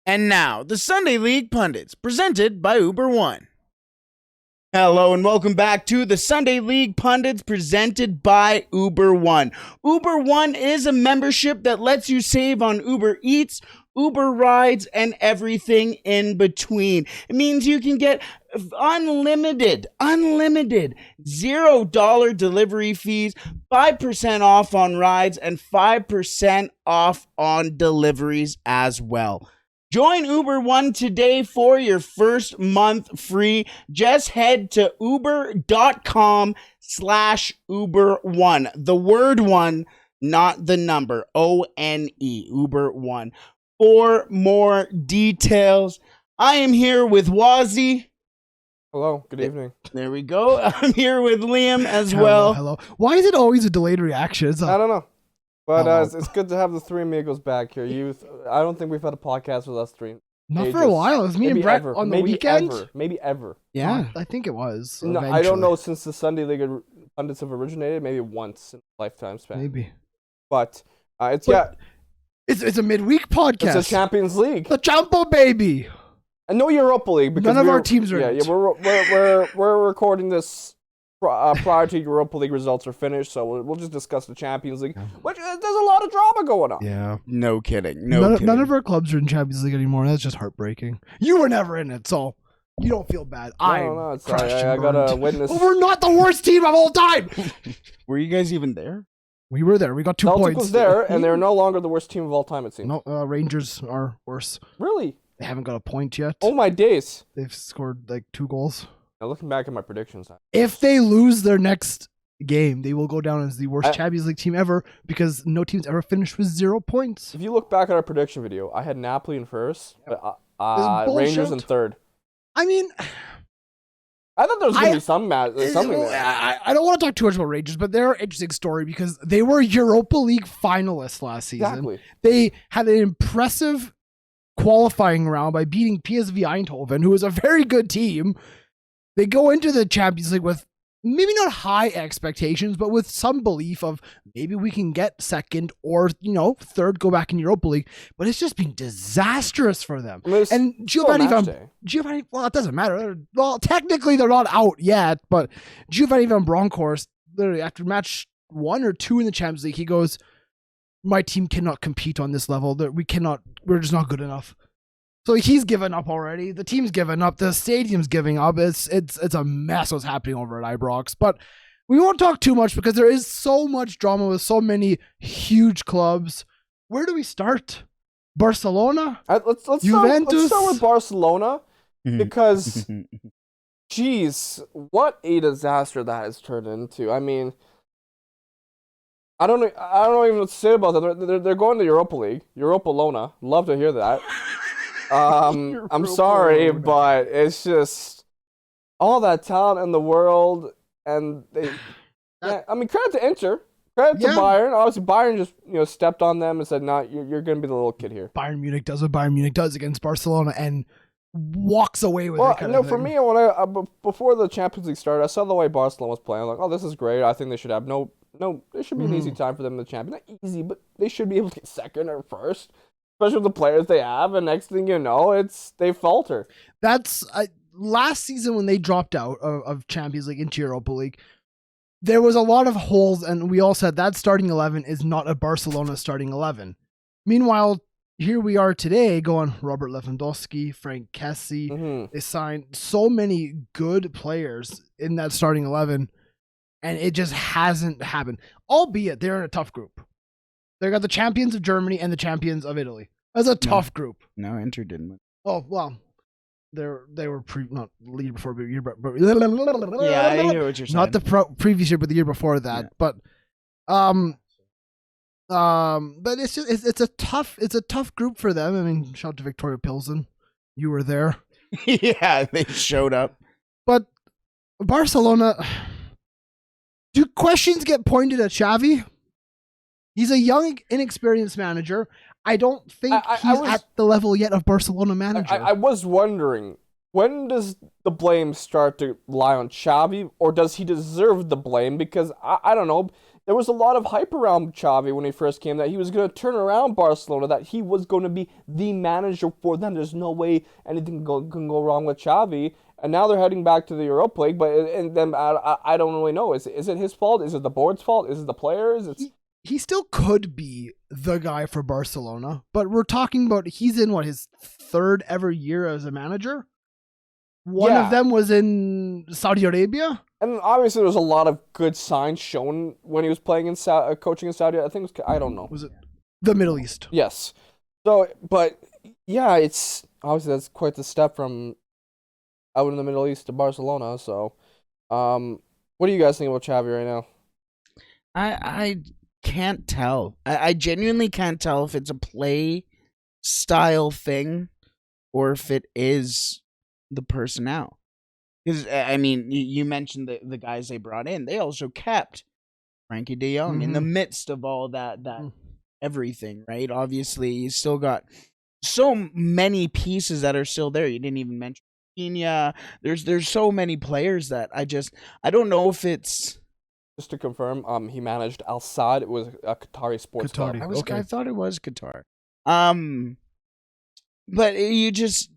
And now, the Sunday League Pundits, presented by Uber One. Hello and welcome back to the Sunday League Pundits, presented by Uber One. Uber One is a membership that lets you save on Uber Eats, Uber rides, and everything in between. It means you can get unlimited $0 delivery fees, 5% off on rides, and 5% off on deliveries as well. Join Uber One today for your first month free. Just head to uber.com/Uber1. The word one, not the number. O-N-E, Uber One. For more details, I am here with Wazzy. Hello, good evening. There we go. I'm here with Liam as well. Hello. Why is it always a delayed reaction? I don't know. But it's good to have the three amigos back here. I don't think we've had a podcast with us three. Not for a while. It was me and Brett on the weekend. Maybe ever. Yeah, I think it was. No, I don't know since the Sunday League Pundits have originated. Maybe once in a lifetime span. Maybe. But it's a midweek podcast. It's a Champions League. The Champo baby. And no Europa League because none of our teams are in it. Yeah, we're recording this prior to Europa League results are finished, so we'll just discuss the Champions League, which there's a lot of drama going on. Yeah, no kidding. None of our clubs are in Champions League anymore. That's just heartbreaking. You were never in it, so you don't feel bad. I gotta witness. But we're not the worst team of all time. Were you guys even there? We were there. We got 2 Celtic points. was there, and they're no longer the worst team of all time. It seems. No, Rangers are worse. Really? They haven't got a point yet. Oh my days! They've scored like 2 goals. Now looking back at my predictions, if they lose their next game, they will go down as the worst Champions League team ever because no team's ever finished with 0 points. If you look back at our prediction video, I had Napoli in first, but Rangers in third. I mean, I thought there was going to be something there. I don't want to talk too much about Rangers, but they're an interesting story because they were Europa League finalists last season. Exactly. They had an impressive qualifying round by beating PSV Eindhoven, who was a very good team. They go into the Champions League with maybe not high expectations, but with some belief of maybe we can get second or, third, go back in Europa League. But it's just been disastrous for them. And Giovanni, well, it doesn't matter. Well, technically they're not out yet, but Giovanni Van Bronckhorst, literally after match 1 or 2 in the Champions League, he goes, my team cannot compete on this level. We're just not good enough. So he's given up already. The team's given up. The stadium's giving up. It's a mess what's happening over at Ibrox. But we won't talk too much because there is so much drama with so many huge clubs. Where do we start? Barcelona? Let's start with Barcelona because, geez, what a disaster that has turned into. I mean, I don't know even what to say about them. They're going to Europa League. Europa Lona. Love to hear that. I'm sorry, but it's just all that talent in the world, and credit to Inter, credit to Bayern. Obviously, Bayern just stepped on them and said, "No, you're going to be the little kid here." Bayern Munich does what Bayern Munich does against Barcelona and walks away with it. No, for me, before the Champions League started, I saw the way Barcelona was playing. I'm like, oh, this is great. I think they should have it should be an easy time for them in the Champions. Not easy, but they should be able to get second or first. Especially with the players they have, and next thing you know, they falter. That's last season when they dropped out of Champions League into Europa League. There was a lot of holes, and we all said that starting 11 is not a Barcelona starting 11. Meanwhile, here we are today going Robert Lewandowski, Frank Kessie. Mm-hmm. They signed so many good players in that starting 11, and it just hasn't happened. Albeit they're in a tough group. They got the champions of Germany and the champions of Italy. That's a tough group. No, Inter didn't win. Oh, well, they were not lead before the year, but yeah, I hear what you're saying. Not the previous year, but the year before that. Yeah. But it's a tough group for them. I mean, shout out to Victoria Pilsen. You were there. Yeah, they showed up. But Barcelona, do questions get pointed at Xavi? He's a young, inexperienced manager. I don't think he's at the level yet of Barcelona manager. I was wondering, when does the blame start to lie on Xavi, or does he deserve the blame? Because, I don't know, there was a lot of hype around Xavi when he first came that he was going to turn around Barcelona, that he was going to be the manager for them. There's no way anything can go wrong with Xavi. And now they're heading back to the Europa League, but and then I don't really know. Is it his fault? Is it the board's fault? Is it the players? He still could be the guy for Barcelona, but we're talking about he's in his third ever year as a manager. One of them was in Saudi Arabia. And obviously there was a lot of good signs shown when he was playing in coaching in Saudi. I think I don't know. Was it the Middle East? Yes. So, but yeah, it's obviously that's quite the step from out in the Middle East to Barcelona. So, what do you guys think about Xavi right now? I can't tell. I genuinely can't tell if it's a play style thing or if it is the personnel. Because, I mean, you mentioned the guys they brought in. They also kept Frankie de Jong in the midst of all that everything, right? Obviously, you still got so many pieces that are still there. You didn't even mention Rafinha. There's so many players that I don't know if it's... Just to confirm, he managed Al Sadd. It was a Qatari sports club. I thought it was Qatar. But you just...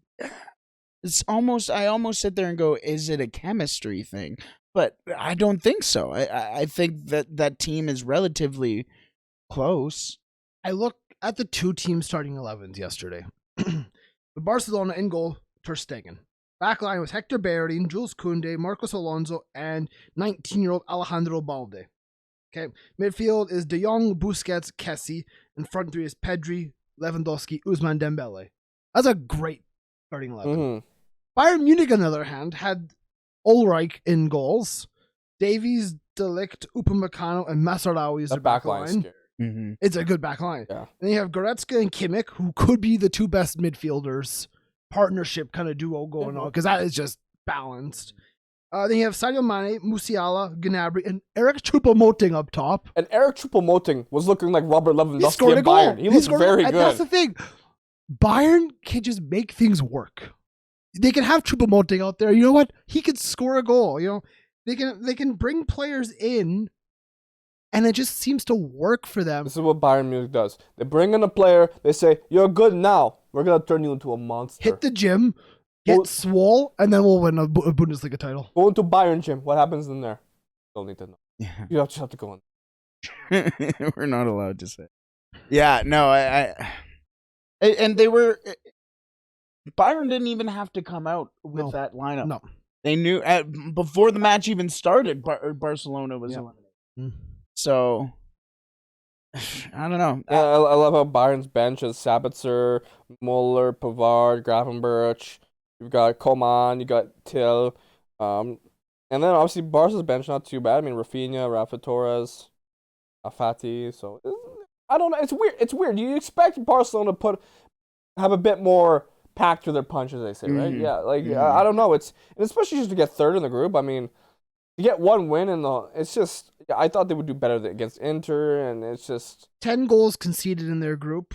I almost sit there and go, is it a chemistry thing? But I don't think so. I think that team is relatively close. I looked at the two team starting 11s yesterday. The Barcelona in goal, Ter Stegen. Backline was Hector Bellerin, Jules Koundé, Marcos Alonso, and 19-year-old Alejandro Balde. Okay, midfield is De Jong, Busquets, Kessie, and front three is Pedri, Lewandowski, Ousmane Dembele. That's a great starting 11. Bayern Munich, on the other hand, had Ulreich in goals, Davies, De Ligt, Upamecano, and Masraoui as their backline. It's a good backline. Yeah. And you have Goretzka and Kimmich, who could be the two best midfielders. Partnership kind of duo going on, because that is just balanced. Then you have Sadio Mane, Musiala, Gnabry, and Eric Choupo-Moting up top. And Eric Choupo-Moting was looking like Robert Lewandowski at Bayern. He looks very good. That's the thing. Bayern can just make things work. They can have Choupo-Moting out there. You know what? He could score a goal. You know, they can bring players in, and it just seems to work for them. This is what Bayern Munich does. They bring in a player. They say, "You're good now. We're gonna turn you into a monster. Hit the gym, get swole, and then we'll win a Bundesliga title." Go into Bayern gym. What happens in there? Don't need to know. Yeah. You just have to go in. We're not allowed to say. Yeah, no, and they were... Bayern didn't even have to come out with that lineup. No. They knew... before the match even started, Barcelona was eliminated. So... I don't know. Yeah, I love how Bayern's bench is Sabitzer, Muller, Pavard, Gravenberch. You've got Coman, you got Till. And then obviously Barca's bench not too bad. I mean, Rafinha, Rafa Torres, Fati. So I don't know. It's weird. It's weird. You expect Barcelona to have a bit more packed to their punch, as they say, right? Yeah. Like I don't know. It's and especially just to get third in the group. I mean, you get one win it's just. I thought they would do better against Inter, and it's just 10 goals conceded in their group.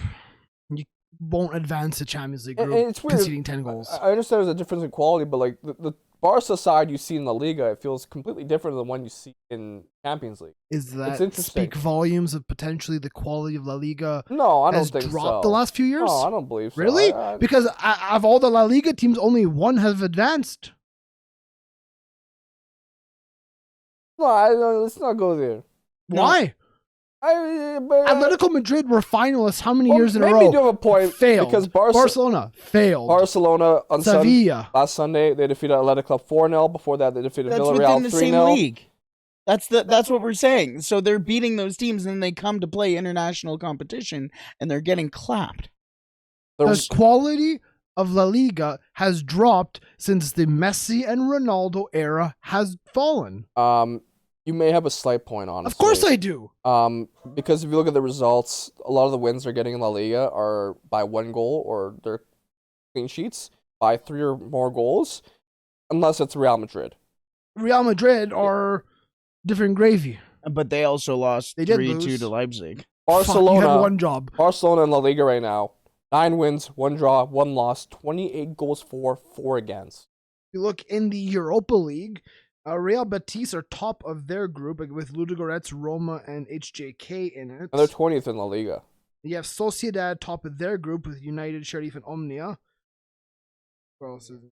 You won't advance the Champions League group. It's weird. Conceding 10 goals. I understand there's a difference in quality, but like the Barca side you see in La Liga, it feels completely different than the one you see in Champions League. Is that speak volumes of potentially the quality of La Liga? No, I don't think so. Has dropped the last few years? No, I don't believe so. Really? Because of all the La Liga teams, only one has advanced. No, let's not go there. Why? Atletico Madrid were finalists how many years in a row? Maybe you have a point. Failed. Because Barcelona failed. Barcelona on Sevilla. Last Sunday, they defeated Athletic Club 4-0. Before that, they defeated Villarreal 3-0. That's within the same league. That's what we're saying. So they're beating those teams, and they come to play international competition, and they're getting clapped. The quality of La Liga has dropped since the Messi and Ronaldo era has fallen. You may have a slight point, honestly. Of course I do. Because if you look at the results, a lot of the wins they're getting in La Liga are by 1 goal, or they're clean sheets by 3 or more goals, unless it's Real Madrid. Real Madrid are different gravy. But they also lost 3-2 to Leipzig. Barcelona, you had one job. Barcelona in La Liga right now, 9 wins, 1 draw, 1 loss, 28 goals for, 4 against. You look in the Europa League, Real Betis are top of their group with Ludogorets, Roma, and HJK in it. And they're 20th in La Liga. You have Sociedad top of their group with United, Sheriff, and Omnia. What else is it?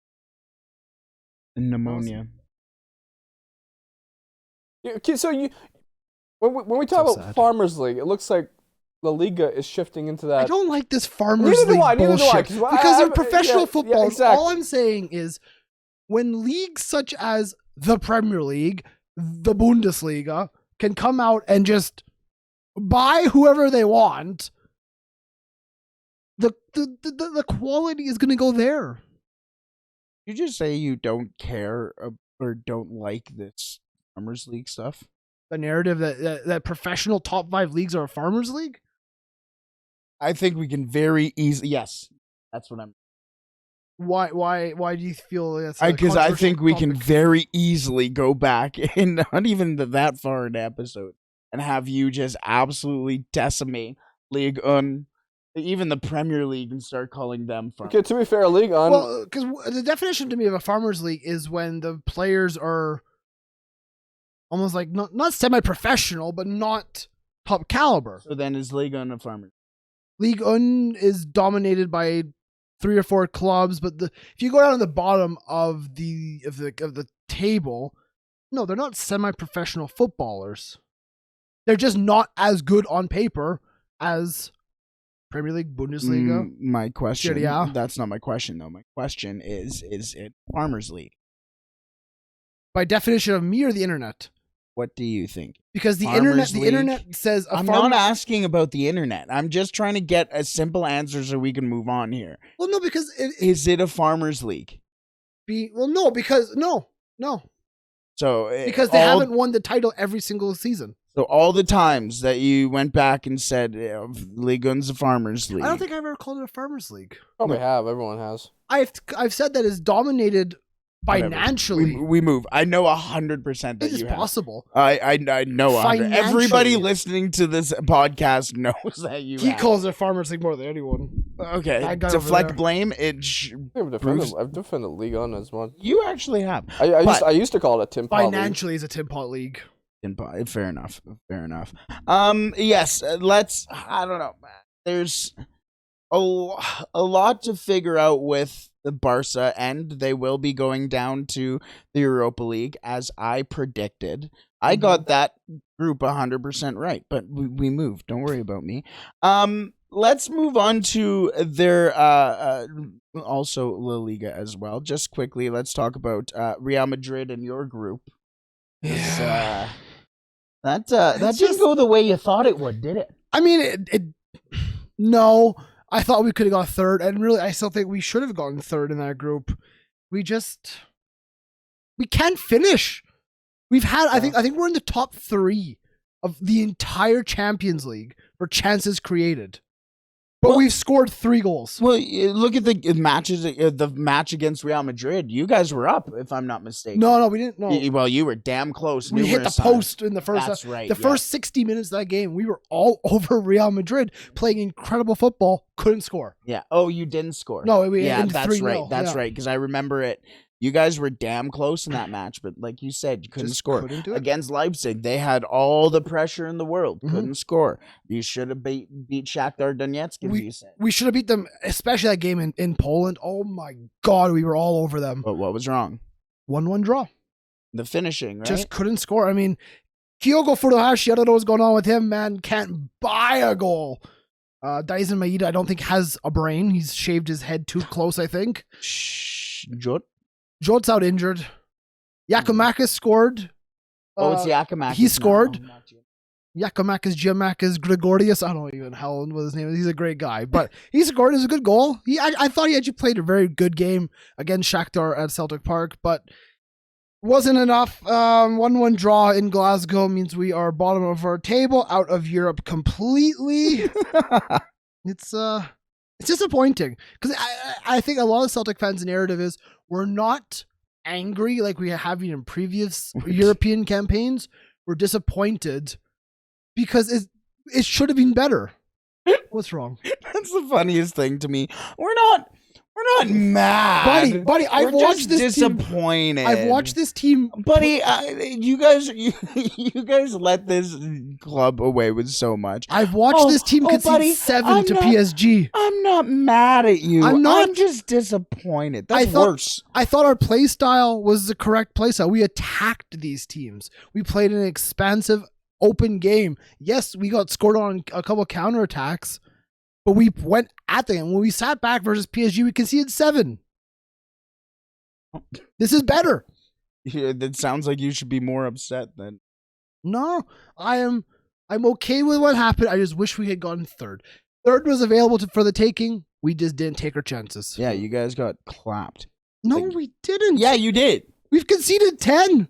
Pneumonia. Okay, so when we talk about Farmers League, it looks like La Liga is shifting into that. I don't like this Farmers League bullshit because they're professional football. Exactly. All I'm saying is when leagues such as the Premier League, the Bundesliga, can come out and just buy whoever they want, the quality is going to go there. You just say you don't care or don't like this Farmers League stuff? The narrative that professional top 5 leagues are a Farmers League? I think we can very easily. Yes, that's what I'm. Why do you feel that's because I think we can very easily go back and not even that far in the episode and have you just absolutely decimate League on even the Premier League and start calling them farmers. Okay, to be fair, League on. Well, because the definition to me of a Farmers League is when the players are almost like not semi-professional, but not top caliber. So then is League on a farmer? League on is dominated by 3 or 4 clubs, but if you go down to the bottom of the table, no, they're not semi-professional footballers. They're just not as good on paper as Premier League, Bundesliga. My question. Serie A. That's not my question though. My question is it Farmers League? By definition of me or the internet? What do you think? Because the Farmers League? internet says I'm not asking about the internet. I'm just trying to get a simple answer so we can move on here. Well, no, because is it a Farmers League? No, because no. So because they haven't won the title every single season. So all the times that you went back and said League One's a Farmers League. I don't think I've ever called it a Farmers League. Probably have. Everyone has. I've said that it's dominated financially. We move. I know 100% that it is you have. possible. I know 100%. Everybody listening to this podcast knows that you He have. calls it Farmers League more than anyone. Okay. Deflect blame. I've defended League on as one. You actually have. I used to call it a Tim Pot financially is a Tim Pot League. Fair enough. Yes, let's. I don't know. There's a lot to figure out with the Barca, and they will be going down to the Europa League as I predicted. I got that group 100% right, but we moved. Don't worry about me. Let's move on to their also La Liga as well. Just quickly, let's talk about Real Madrid and your group. Yeah. That didn't go the way you thought it would, did it? I mean, no. I thought we could have got third, and really, I still think we should have gotten third in that group. We can't finish. We've had, I think we're in the top 3 of the entire Champions League for chances created. But we've scored 3 goals. Well, look at the matches. The match against Real Madrid. You guys were up, if I'm not mistaken. No, we didn't. No. Well, you were damn close. We hit the post in the first. That's right. The first 60 minutes of that game, we were all over Real Madrid, playing incredible football. Couldn't score. Yeah. Oh, you didn't score. No, that's right. That's right. Because I remember it. You guys were damn close in that match, but like you said, you couldn't score. Against Leipzig, they had all the pressure in the world. Couldn't score. You should have beat Shakhtar Donetsk, as you said. We should have beat them, especially that game in Poland. Oh my God, we were all over them. But what was wrong? 1-1 draw. The finishing, right? Just couldn't score. I mean, Kyogo Furuhashi, I don't know what's going on with him, man. Can't buy a goal. Daisen Maeda, I don't think has a brain. He's shaved his head too close, I think. Jot's out injured. Yakimakis scored. It's Yakimakis. He scored. Giamakis, Gregorius. I don't even know what his name is. He's a great guy. But he scored. It was a good goal. I thought he actually played a very good game against Shakhtar at Celtic Park, but wasn't enough. 1-1 draw in Glasgow means we are bottom of our table, out of Europe completely. It's disappointing because I think a lot of Celtic fans' narrative is we're not angry like we have been in previous European campaigns. We're disappointed because it should have been better. What's wrong? That's the funniest thing to me. We're not We're not mad, buddy. I've watched this disappointed. I've watched this team, buddy. You guys let this club away with so much. I've watched this team concede buddy, 7 to PSG. I'm not mad at you. I'm not. I'm just disappointed. That's worse. I thought our play style was the correct play style. We attacked these teams. We played an expansive, open game. Yes, we got scored on a couple of counterattacks, but we went at them. When we sat back versus PSG, we conceded 7. This is better. Yeah, that sounds like you should be more upset than. No, I'm okay with what happened. I just wish we had gotten 3rd. 3rd was available for the taking. We just didn't take our chances. Yeah, you guys got clapped. No, we didn't. Yeah, you did. We've conceded 10.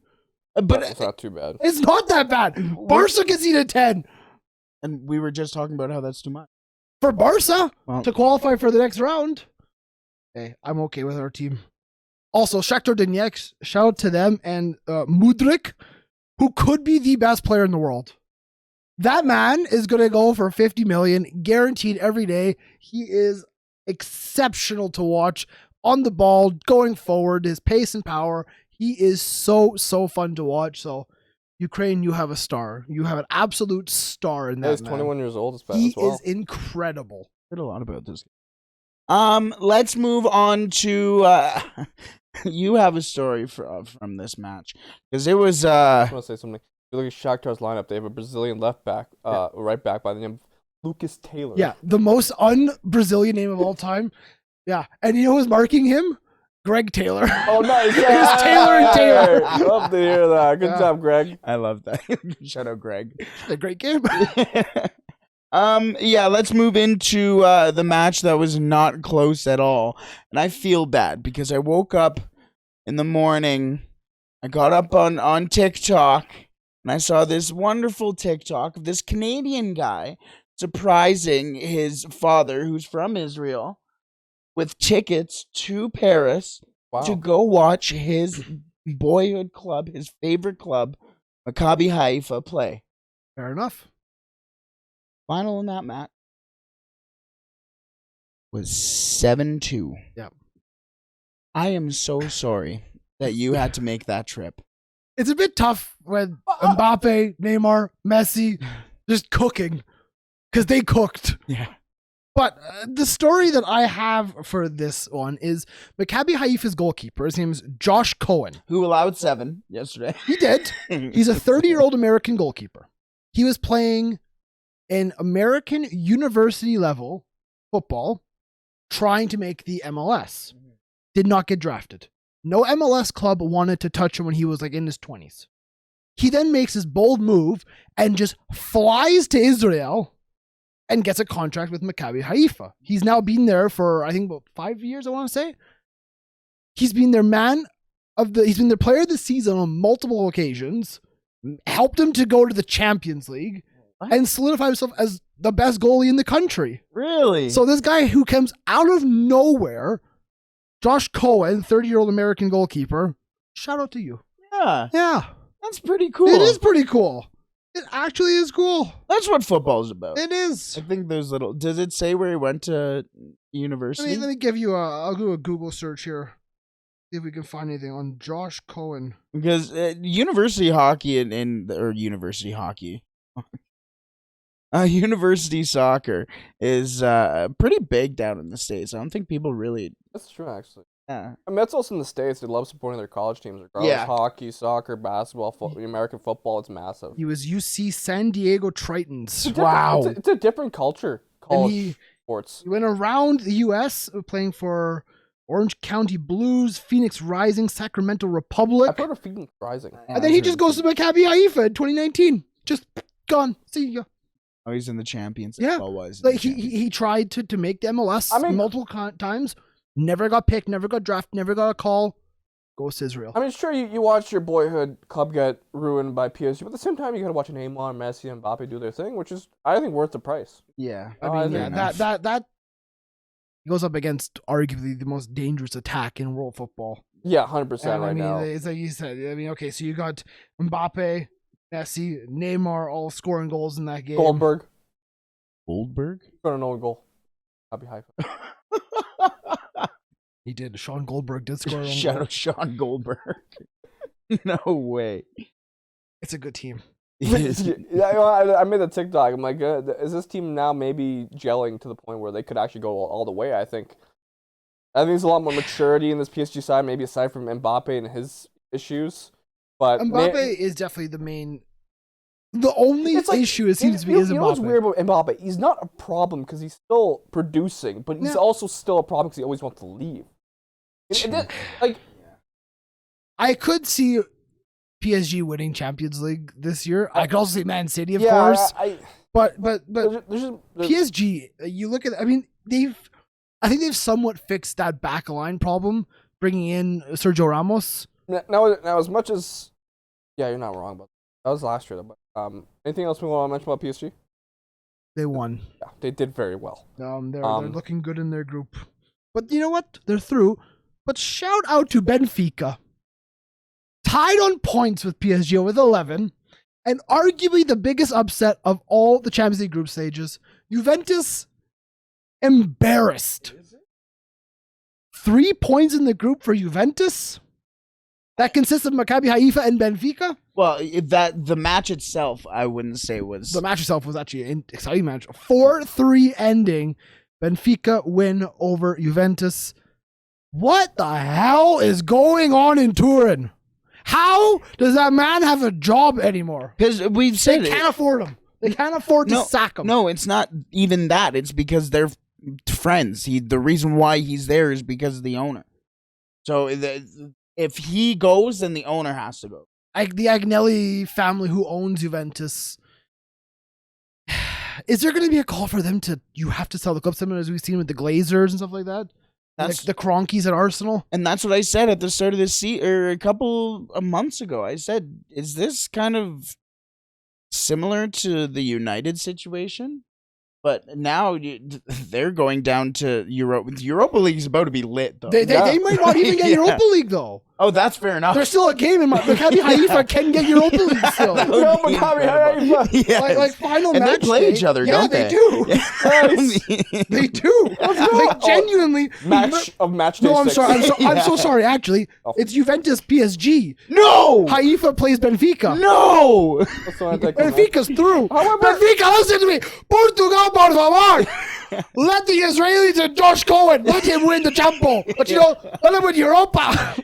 But it's not too bad. It's not that bad. Barca conceded 10. And we were just talking about how that's too much. For Barca Well, to qualify for the next round. Hey, I'm okay with our team. Also, Shakhtar Donetsk, shout out to them, and Mudryk, who could be the best player in the world. That man is going to go for 50 million, guaranteed every day. He is exceptional to watch on the ball, going forward, his pace and power. He is so fun to watch. So, Ukraine, you have a star. You have an absolute star in that. He's 21 years old. He is incredible. Heard a lot about this. Let's move on to you have a story from this match because it was. I want to say something. If you look at Shakhtar's lineup, they have a Brazilian left back, right back by the name of Lucas Taylor. Yeah, the most un-Brazilian name of all time. Yeah, and you know who's marking him? Greg Taylor. Oh, nice. It's Taylor and Taylor. Love to hear that. Good job, Greg. I love that. Shout out, Greg. A great game. Yeah, let's move into the match that was not close at all. And I feel bad because I woke up in the morning, I got up on TikTok, and I saw this wonderful TikTok of this Canadian guy surprising his father, who's from Israel, with tickets to Paris to go watch his boyhood club, his favorite club, Maccabi Haifa, play. Fair enough. Final in that match was 7-2. Yep. I am so sorry that you had to make that trip. It's a bit tough when Mbappe, Neymar, Messi just cooking because they cooked. Yeah. But the story that I have for this one is Maccabi Haifa's goalkeeper. His name is Josh Cohen. Who allowed 7 yesterday. He did. He's a 30-year-old American goalkeeper. He was playing in American university level football, trying to make the MLS. Did not get drafted. No MLS club wanted to touch him when he was like in his 20s. He then makes his bold move and just flies to Israel and gets a contract with Maccabi Haifa. He's now been there for, I think, about 5 years, I want to say. He's been their he's been their player of the season on multiple occasions, helped him to go to the Champions League, and solidify himself as the best goalie in the country. Really? So this guy who comes out of nowhere, Josh Cohen, 30-year-old American goalkeeper, shout out to you. Yeah. Yeah. That's pretty cool. It is pretty cool. It actually is cool. That's what football's about. It is. I think those little... Does it say where he went to university? Let me give you I'll do a Google search here. See if we can find anything on Josh Cohen. Because university hockey or university hockey... university soccer is pretty big down in the States. I don't think people really... That's true, actually. Yeah. I mean, that's also in the States. They love supporting their college teams, regardless. Yeah. Hockey, soccer, basketball, American football. It's massive. He was UC San Diego Tritons. Wow. It's a different culture. College sports. He went around the U.S. playing for Orange County Blues, Phoenix Rising, Sacramento Republic. I've heard of Phoenix Rising. And then he just goes to Maccabi Haifa in 2019. Just gone. See ya. Oh, he's in the Champions. Yeah. Like he tried to make the MLS multiple times. Never got picked, never got drafted, never got a call. Goes to Israel. I mean, sure, you watch your boyhood club get ruined by PSG, but at the same time, you got to watch Neymar, Messi, and Mbappe do their thing, which is, I think, worth the price. Yeah. I mean, that goes up against arguably the most dangerous attack in world football. Yeah, 100% right now. It's like you said. I mean, okay, so you got Mbappe, Messi, Neymar all scoring goals in that game. Goldberg. Got an own goal. Maccabi Haifa. He did. Sean Goldberg did score. Shout out Sean Goldberg. No way. It's a good team. Yeah, I made a TikTok. I'm like, is this team now maybe gelling to the point where they could actually go all the way? I think there's a lot more maturity in this PSG side, maybe aside from Mbappe and his issues. But Mbappe is definitely the main. The only issue it seems to be is Mbappe. You know what's weird about Mbappe? He's not a problem because he's still producing, but he's also still a problem because he always wants to leave. I could see PSG winning Champions League this year. I could also see Man City, of course. But PSG, you look at. I mean, I think they've somewhat fixed that back line problem, bringing in Sergio Ramos. Now, as much as, you're not wrong, but that was last year. But anything else we want to mention about PSG? They won. Yeah, they did very well. They're looking good in their group. But you know what? They're through. But shout out to Benfica. Tied on points with PSG with 11. And arguably the biggest upset of all the Champions League group stages. Juventus embarrassed. 3 points in the group for Juventus. That consists of Maccabi Haifa and Benfica. Well, the match itself, I wouldn't say was... The match itself was actually an exciting match. 4-3 ending. Benfica win over Juventus. What the hell is going on in Turin? How does that man have a job anymore? Because we've said they can't afford him. They can't afford to sack him. No, it's not even that. It's because they're friends. The reason why he's there is because of the owner. So if he goes, then the owner has to go. The Agnelli family who owns Juventus. Is there going to be a call for them you have to sell the club, similar as we've seen with the Glazers and stuff like that? That's the Kroenkes at Arsenal. And that's what I said at the start of this season, or a couple of months ago. I said, is this kind of similar to the United situation? But now they're going down to Europa. Europa League is about to be lit, though. They might not even get Europa League, though. Oh, that's fair enough. There's still a game in Maccabi Haifa can get Europa League still. Maccabi Haifa. Yes. Like final and match they play each other, don't they? They do. They do. Like genuinely. Match day. No, I'm sorry. I'm so sorry. Actually, it's Juventus PSG. No. Haifa plays Benfica. No. Benfica's through. Benfica, listen to me. Portugal, por favor. Let the Israelis and Josh Cohen, let him win the Champo. But let him win Europa.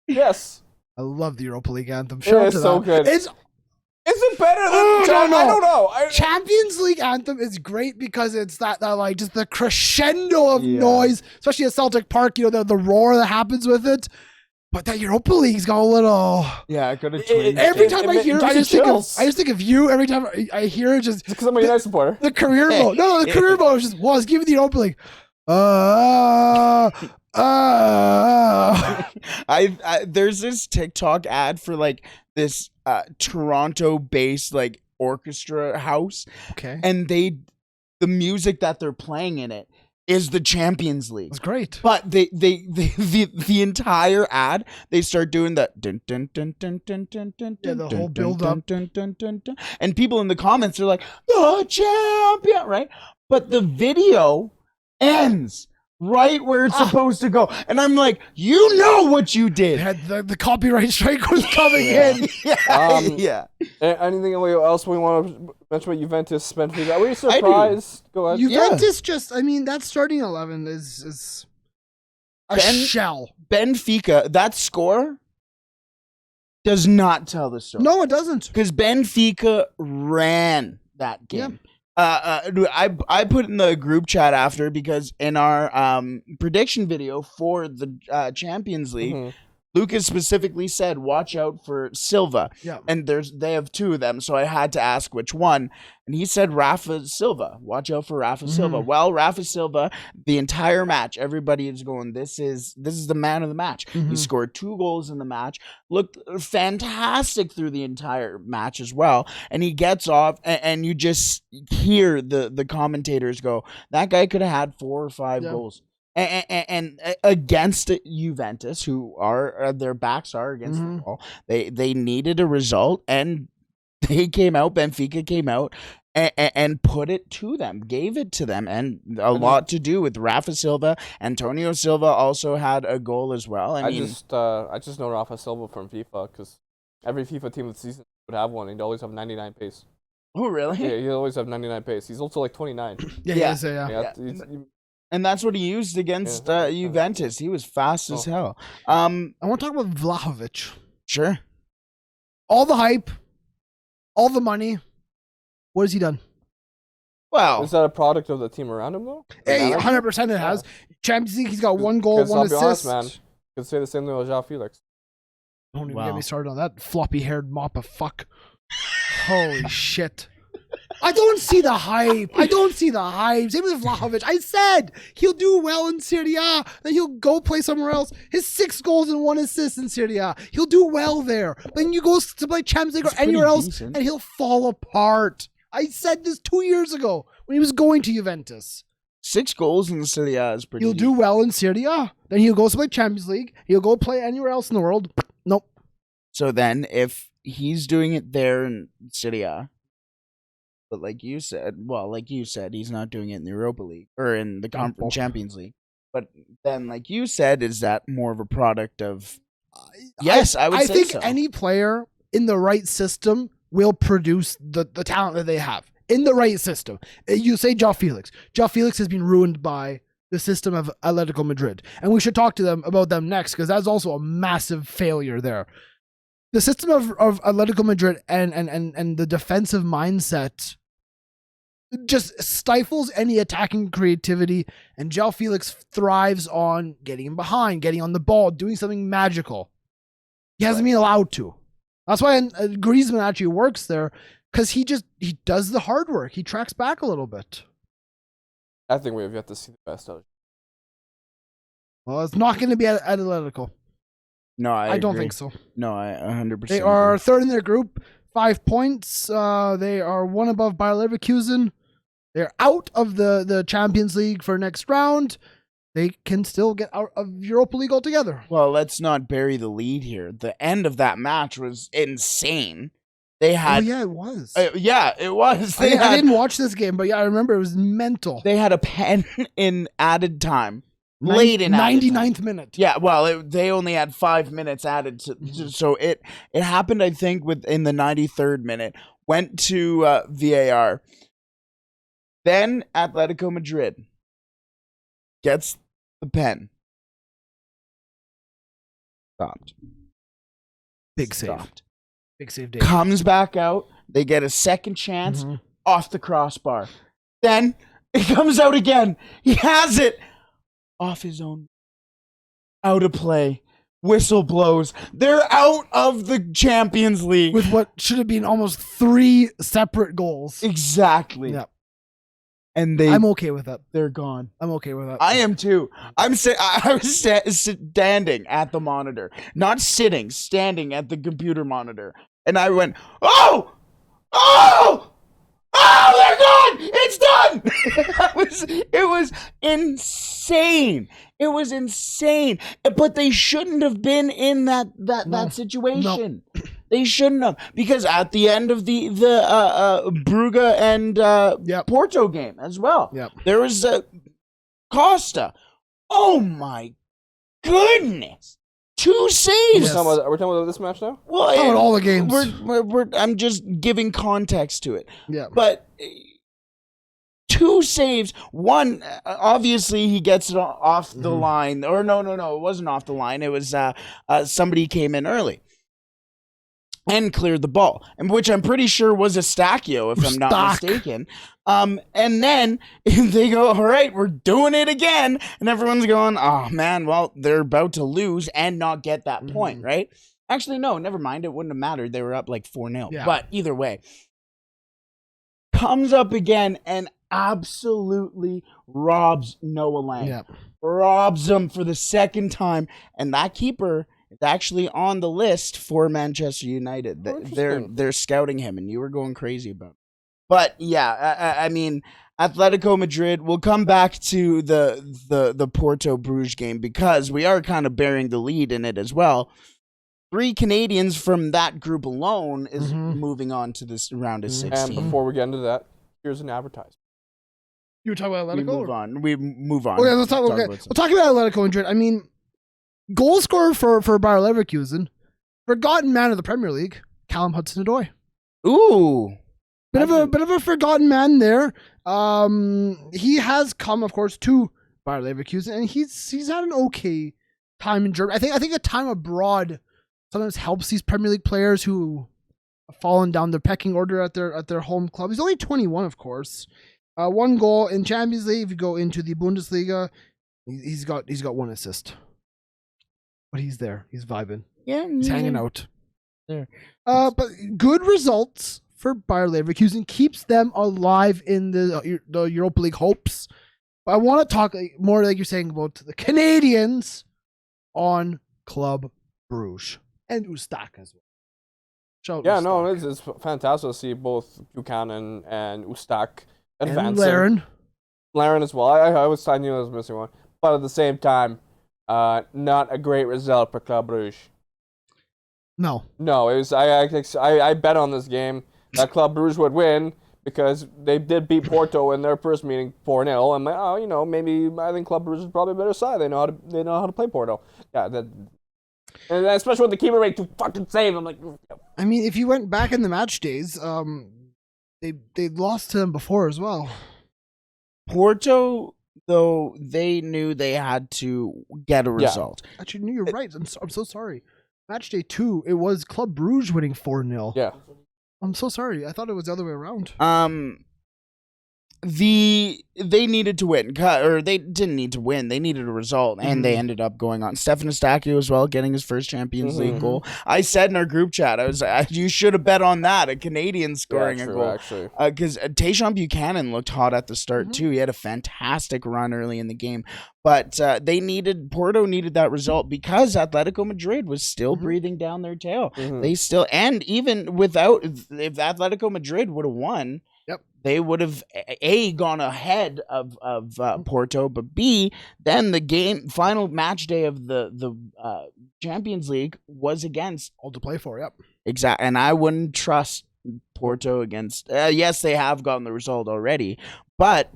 Yes. I love the Europa League anthem. It's so good. Is it better than I don't know. Champions League anthem is great because it's that like just the crescendo of noise, especially at Celtic Park. You know the roar that happens with it. But that Europa League's got a little. Yeah, I could have. Every time I hear it, I just think of you. Every time I hear it, just because I'm a United supporter. The career mode. No, the career mode was give me the Europa League. There's this TikTok ad for like this Toronto-based like orchestra house. Okay. And the music that they're playing in it is the Champions League. It's great. But the entire ad, they start doing that dun dun dun dun dun dun dun dun, the whole build up, and people in the comments are like, the champion, right? But the video ends right where it's supposed to go, and I'm like, you know what you did. The copyright strike was coming in. Anything else we want to mention about Juventus? Benfica? Are we surprised? Go ahead. Juventus that starting 11 is a shell. Benfica, that score does not tell the story. No, it doesn't. Because Benfica ran that game. Yeah. I put in the group chat after because in our prediction video for the Champions League, Lucas specifically said, watch out for Silva. Yeah. And they have two of them, so I had to ask which one. And he said Rafa Silva. Watch out for Rafa Silva. Well, Rafa Silva, the entire match, everybody is going, this is the man of the match. He scored 2 goals in the match, looked fantastic through the entire match as well. And he gets off, and you just hear the commentators go, that guy could have had 4 or 5 goals. And against Juventus, who are their backs are against the wall, they needed a result, and they came out. Benfica came out and put it to them, gave it to them, and a lot to do with Rafa Silva. Antonio Silva also had a goal as well. I mean, I just know Rafa Silva from FIFA because every FIFA team this season would have one. He'd always have 99 pace. Oh, really? Yeah, he'd always have 99 pace. He's also like 29. Yeah. And that's what he used against Juventus. He was fast as hell. I want to talk about Vlahovic. Sure. All the hype, all the money. What has he done? Well, is that a product of the team around him though? 100% it has. Champions League, he's got 1 goal, 1 assist. Honest, man, could say the same thing with João Felix. Don't even get me started on that floppy-haired mop of fuck. Holy shit. I don't see the hype. Same with Vlahovic. I said he'll do well in Serie A. Then he'll go play somewhere else. His 6 goals and 1 assist in Serie A. He'll do well there. Then you go to play Champions League or anywhere else, and he'll fall apart. I said this 2 years ago when he was going to Juventus. 6 goals in Serie A is pretty. He'll do well in Serie A. Then he'll go to play Champions League. He'll go play anywhere else in the world. Nope. So then, if he's doing it there in Serie A, but like you said, he's not doing it in the Europa League or in the Champions League. But then, like you said, is that more of a product of? Yes, I would say so. I think any player in the right system will produce the talent that they have in the right system. You say João Felix. João Felix has been ruined by the system of Atletico Madrid. And we should talk to them about them next because that's also a massive failure there. The system of Atletico Madrid and the defensive mindset just stifles any attacking creativity, and João Felix thrives on getting behind, getting on the ball, doing something magical. He hasn't been allowed to. That's why Griezmann actually works there, because he does the hard work. He tracks back a little bit. I think we have yet to see the best of it. Well, it's not going to be at Atletico. No, I don't agree. think so. No, I 100%. They are third in their group, 5 points. They are 1 above Bayer Leverkusen. They're out of the Champions League for next round. They can still get out of Europa League altogether. Well, let's not bury the lead here. The end of that match was insane. They had. Oh, yeah, it was. Yeah, it was. I didn't watch this game, but yeah, I remember it was mental. They had a pen in added time. Late in 99th minute. Yeah, well, they only had 5 minutes added, so it happened. I think in the 93rd minute, went to VAR. Then Atletico Madrid gets the pen. Stopped. Big save. Stopped. Big save. Dave. Comes back out. They get a second chance off the crossbar. Then it comes out again. He has it. Off his own. Out of play. Whistle blows. They're out of the Champions League. With what should have been almost 3 separate goals. Exactly. Yep. And I'm okay with that. They're gone. I'm okay with that. I am too. I was standing at the monitor. Not sitting, standing at the computer monitor. And I went, oh! Oh! Oh, they're gone! It's done! It was insane. It was insane. But they shouldn't have been in that situation. No. They shouldn't have. Because at the end of the Brugge and Porto game as well, there was Costa. Oh my goodness. 2 saves. Yes. We're talking about this match now? Well, about all the games. I'm just giving context to it. Yeah. But 2 saves. One, obviously, he gets it off the line. Or no, it wasn't off the line. It was somebody came in early and cleared the ball, and which I'm pretty sure was Eustáquio, if I'm not mistaken. And then they go, all right, we're doing it again. And everyone's going, oh, man, well, they're about to lose and not get that point, right? Actually, no, never mind. It wouldn't have mattered. They were up like 4-0. Yeah. But either way, comes up again and absolutely robs Noah Lang. Yeah. Robs him for the second time. And that keeper is actually on the list for Manchester United. They're scouting him, and you were going crazy about it. But yeah, I mean, Atletico Madrid. We'll come back to the Porto Bruges game because we are kind of bearing the lead in it as well. 3 Canadians from that group alone is moving on to this round of 16. And before we get into that, years in advertising. You were talking about Atletico? We move on. Okay, let's talk. Okay, we'll talk about Atletico Madrid. I mean, goal scorer for Bayer Leverkusen, forgotten man of the Premier League, Callum Hudson-Odoi. Ooh, bit of a forgotten man there. He has come, of course, to Bayer Leverkusen, and he's had an okay time in Germany. I think a time abroad sometimes helps these Premier League players who have fallen down the pecking order at their home club. He's only 21, of course. 1 goal in Champions League. If you go into the Bundesliga, he's got 1 assist. But he's there. He's vibing. Yeah, he's hanging out there. But good results for Bayer Leverkusen, keeps them alive in the Europa League hopes. But I want to talk more, like you're saying, about the Canadians on Club Bruges and Ustak as well. It's fantastic to see both Buchanan and Ustak advancing. And Laren as well. I knew I was missing one. But at the same time, not a great result for Club Bruges. No, it was. I bet on this game that Club Bruges would win because they did beat Porto in their first meeting 4-0. I'm like, maybe I think Club Bruges is probably a better side. They know how to play Porto. Yeah, and especially with the keeper rate to fucking save. I'm like, I mean, if you went back in the match days, they lost to them before as well. Porto, though, they knew they had to get a result. Actually, you're right. I'm so sorry. Match day 2, it was Club Bruges winning 4-0. Yeah. I'm so sorry. I thought it was the other way around. They needed to win, or they didn't need to win. They needed a result, and they ended up going on. Stefan Eustáquio as well, getting his first Champions League goal. I said in our group chat, I was like, you should have bet on that, a Canadian scoring a goal. Actually. Because Tayshaun Buchanan looked hot at the start, too. He had a fantastic run early in the game. But Porto needed that result because Atletico Madrid was still breathing down their tail. They still, and even without, if Atletico Madrid would have won, they would have A, gone ahead of Porto, but B, then the final match day of the Champions League was against all to play for. Yep, exactly. And I wouldn't trust Porto against. Yes, they have gotten the result already, but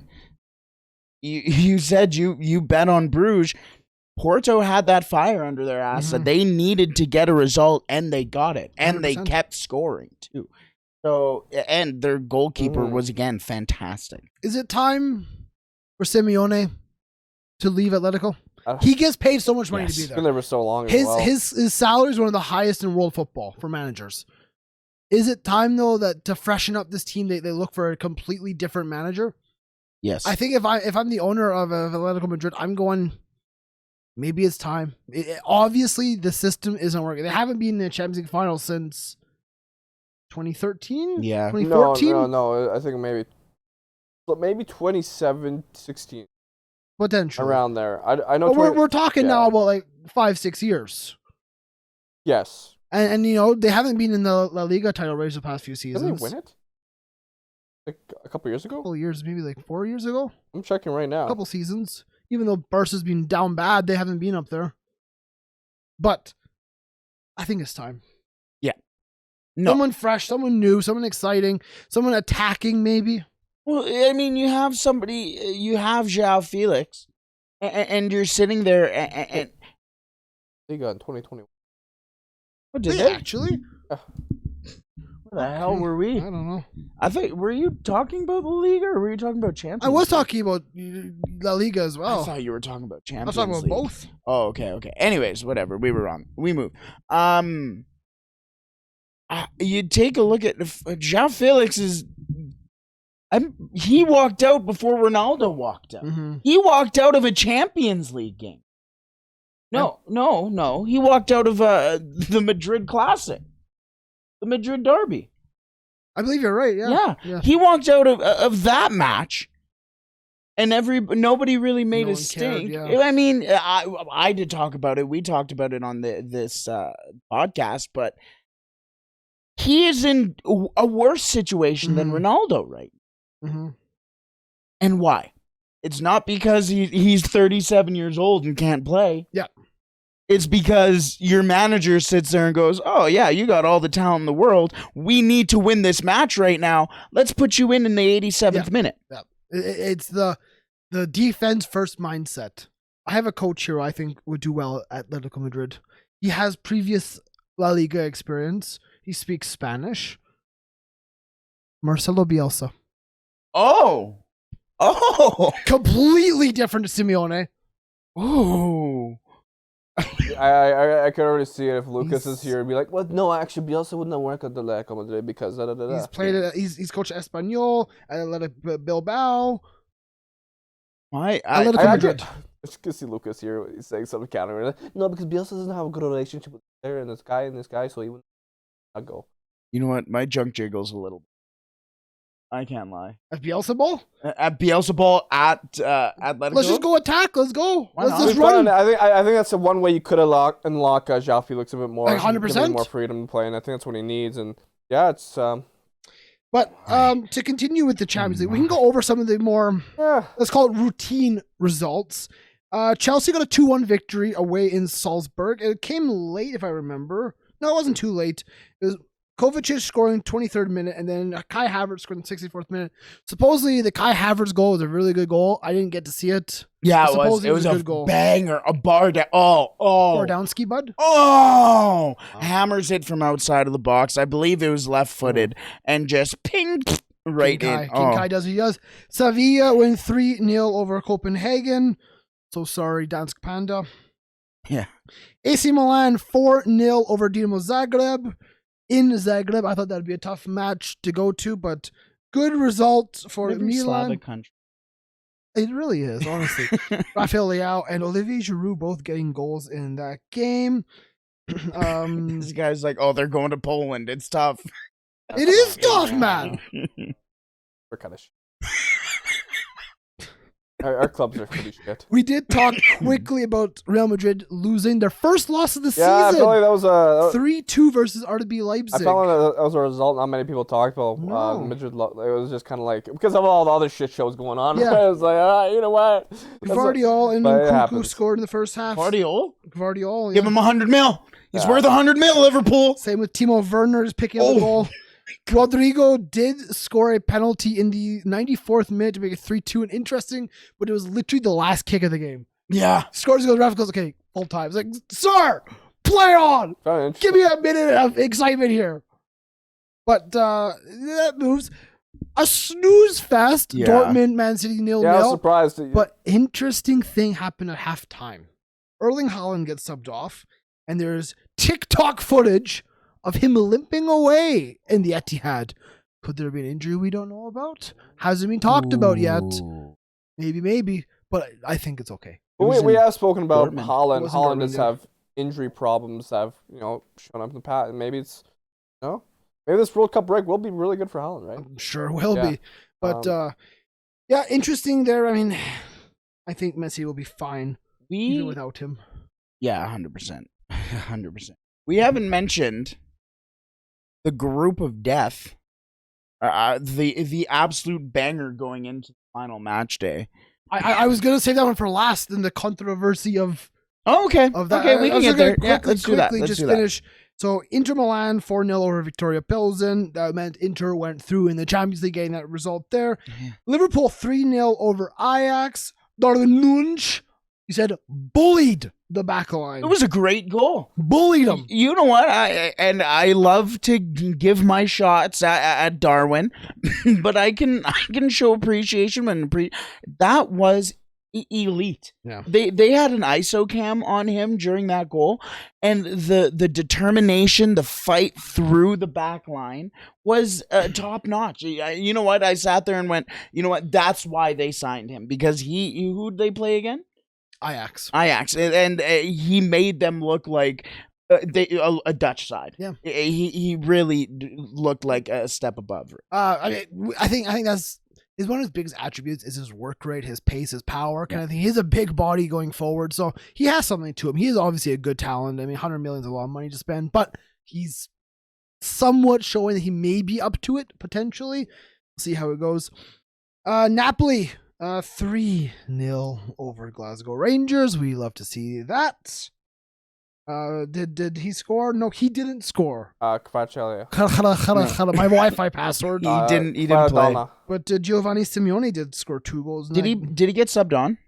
you said you bet on Bruges. Porto had that fire under their ass that they needed to get a result, and they got it, and 100%. They kept scoring too. So, and their goalkeeper was again fantastic. Is it time for Simeone to leave Atletico? He gets paid so much money to be there. He's been there for so long. His salary is one of the highest in world football for managers. Is it time though that to freshen up this team, they look for a completely different manager? Yes. I think if I'm the owner of Atletico Madrid, I'm going. Maybe it's time. Obviously, the system isn't working. They haven't been in the Champions League final since 2013? Yeah. 2014? No. I think maybe 2016. Potentially. Around there. I know. But we're talking now about like 5-6 years. Yes. And they haven't been in the La Liga title race the past few seasons. Didn't they win it? Like a couple years ago? A couple years, maybe like 4 years ago? I'm checking right now. A couple seasons. Even though Barca's been down bad, they haven't been up there. But I think it's time. Yeah. No. Someone fresh, someone new, someone exciting, someone attacking maybe. Well, I mean, you have João Felix, and you're sitting there and they got in 2021. What did they actually? Where the hell were we? I don't know. I think, were you talking about La Liga or were you talking about Champions League? I was talking about La Liga as well. I thought you were talking about Champions League. I was talking about League. both. Oh, okay. Anyways, whatever. We were wrong. We move. You take a look at João Felix he walked out before Ronaldo walked out. He walked out of a Champions League game. No. He walked out of the Madrid Classic. The Madrid Derby. I believe you're right, yeah. He walked out of that match, and nobody really made a stink. Cared, yeah. I mean, I did talk about it. We talked about it on this podcast, but he is in a worse situation than Ronaldo right now. And why? It's not because he's 37 years old and can't play. Yeah. It's because your manager sits there and goes, oh, yeah, you got all the talent in the world. We need to win this match right now. Let's put you in the 87th minute. Yeah. It's the defense first mindset. I have a coach here who I think would do well at Atletico Madrid. He has previous La Liga experience. He speaks Spanish. Marcelo Bielsa. Oh. Completely different to Simeone. Oh. I could already see it if Lucas is here and be like, "What? No, actually, Bielsa would not work at the Atletico Madrid because da da da." He's played. He's coached Espanyol, Atletico Bilbao. Atletico Madrid. I just can see Lucas here. He's saying something counter. No, because Bielsa doesn't have a good relationship with the player and this guy, so he would not go. You know what? My junk jiggles a little. I can't lie. At Bielsa ball? At Bielsa ball at Atletico. Let's just go attack. Let's go. Why Let's not? just run. I think that's the one way you could unlock João Felix a bit more. Like 100%. Give him more freedom to play, and I think that's what he needs. And yeah, it's But to continue with the Champions League, we can go over some of the more, let's call it routine results. Chelsea got a 2-1 victory away in Salzburg. It came late, if I remember. No, it wasn't too late. It was Kovacic scoring 23rd minute, and then Kai Havertz scoring 64th minute. Supposedly, the Kai Havertz goal was a really good goal. I didn't get to see it. Yeah, it was. It was a good goal. Banger, a bar down. Bar down ski, bud. Oh, hammers it from outside of the box. I believe it was left-footed, and just ping right King in. Kai does what he does. Sevilla win 3-0 over Copenhagen. So sorry, Dansk Panda. Yeah. AC Milan 4-0 over Dinamo Zagreb. In Zagreb, I thought that'd be a tough match to go to, but good result for Every Milan. Slavic country. It really is, honestly. Rafael Leao and Olivier Giroud both getting goals in that game. This guy's like, oh, they're going to Poland. It's tough. It is tough, man. we're kind of our clubs are pretty shit. We did talk quickly about Real Madrid losing their first loss of the season. Yeah, I feel like that was 3-2 versus RB Leipzig. I felt like that was a result not many people talked about. No. Madrid, it was just kind of like, because of all the other shit shows going on. Yeah. It was like, you know what? Gvardiol and Nkunku scored in the first half. Gvardiol? Gvardiol, yeah. Give him 100 mil. He's worth 100 mil, Liverpool. Same with Timo Werner is picking up the goal. Rodrigo did score a penalty in the 94th minute to make it 3-2 and interesting, but it was literally the last kick of the game. Yeah. Scores, goes, ref goes, okay, full time. It's like, sir, play on. Give me a minute of excitement here. But that moves. A snooze fest. Yeah. Dortmund, Man City 0-0. Yeah, I was surprised. But interesting thing happened at halftime. Erling Haaland gets subbed off, and there's TikTok footage of him limping away in the Etihad. Could there be an injury we don't know about? Hasn't been talked about yet. Maybe, but I think it's okay. We have spoken about Dortmund. Haaland. Haaland does Dortmund, have injury problems that have, shown up in the past. And maybe it's, maybe this World Cup break will be really good for Haaland, right? I'm sure it will be. But, interesting there. I mean, I think Messi will be fine even without him. Yeah, 100%. 100%. We haven't mentioned the group of death, the absolute banger going into the final match day. I was gonna save that one for last in the controversy of. Oh, okay. Of that. Okay, we can get there. Let's do that. Let's finish. So Inter Milan 4-0 over Victoria Pilsen. That meant Inter went through in the Champions League, getting that result there. Yeah. Liverpool 3-0 over Ajax. Darwin Nunez, he said, bullied the back line. It was a great goal. Bullied him. You know what? I love to give my shots at Darwin, but I can show appreciation when that was elite. Yeah. They had an ISO cam on him during that goal, and the determination, the fight through the back line was top notch. You know what? I sat there and went, you know what? That's why they signed him, because who'd they play again? Ajax, and he made them look like a Dutch side. Yeah, he really looked like a step above. I think that's one of his biggest attributes is his work rate, his pace, his power kind of thing. He has a big body going forward, so he has something to him. He is obviously a good talent. I mean, 100 million is a lot of money to spend, but he's somewhat showing that he may be up to it potentially. We'll see how it goes. Napoli. 3-0 over Glasgow Rangers. We love to see that. Did he score? No, he didn't score. Kvaratskhelia. My Wi-Fi password. He didn't play. But Giovanni Simeone did score 2 goals. Did he get subbed on?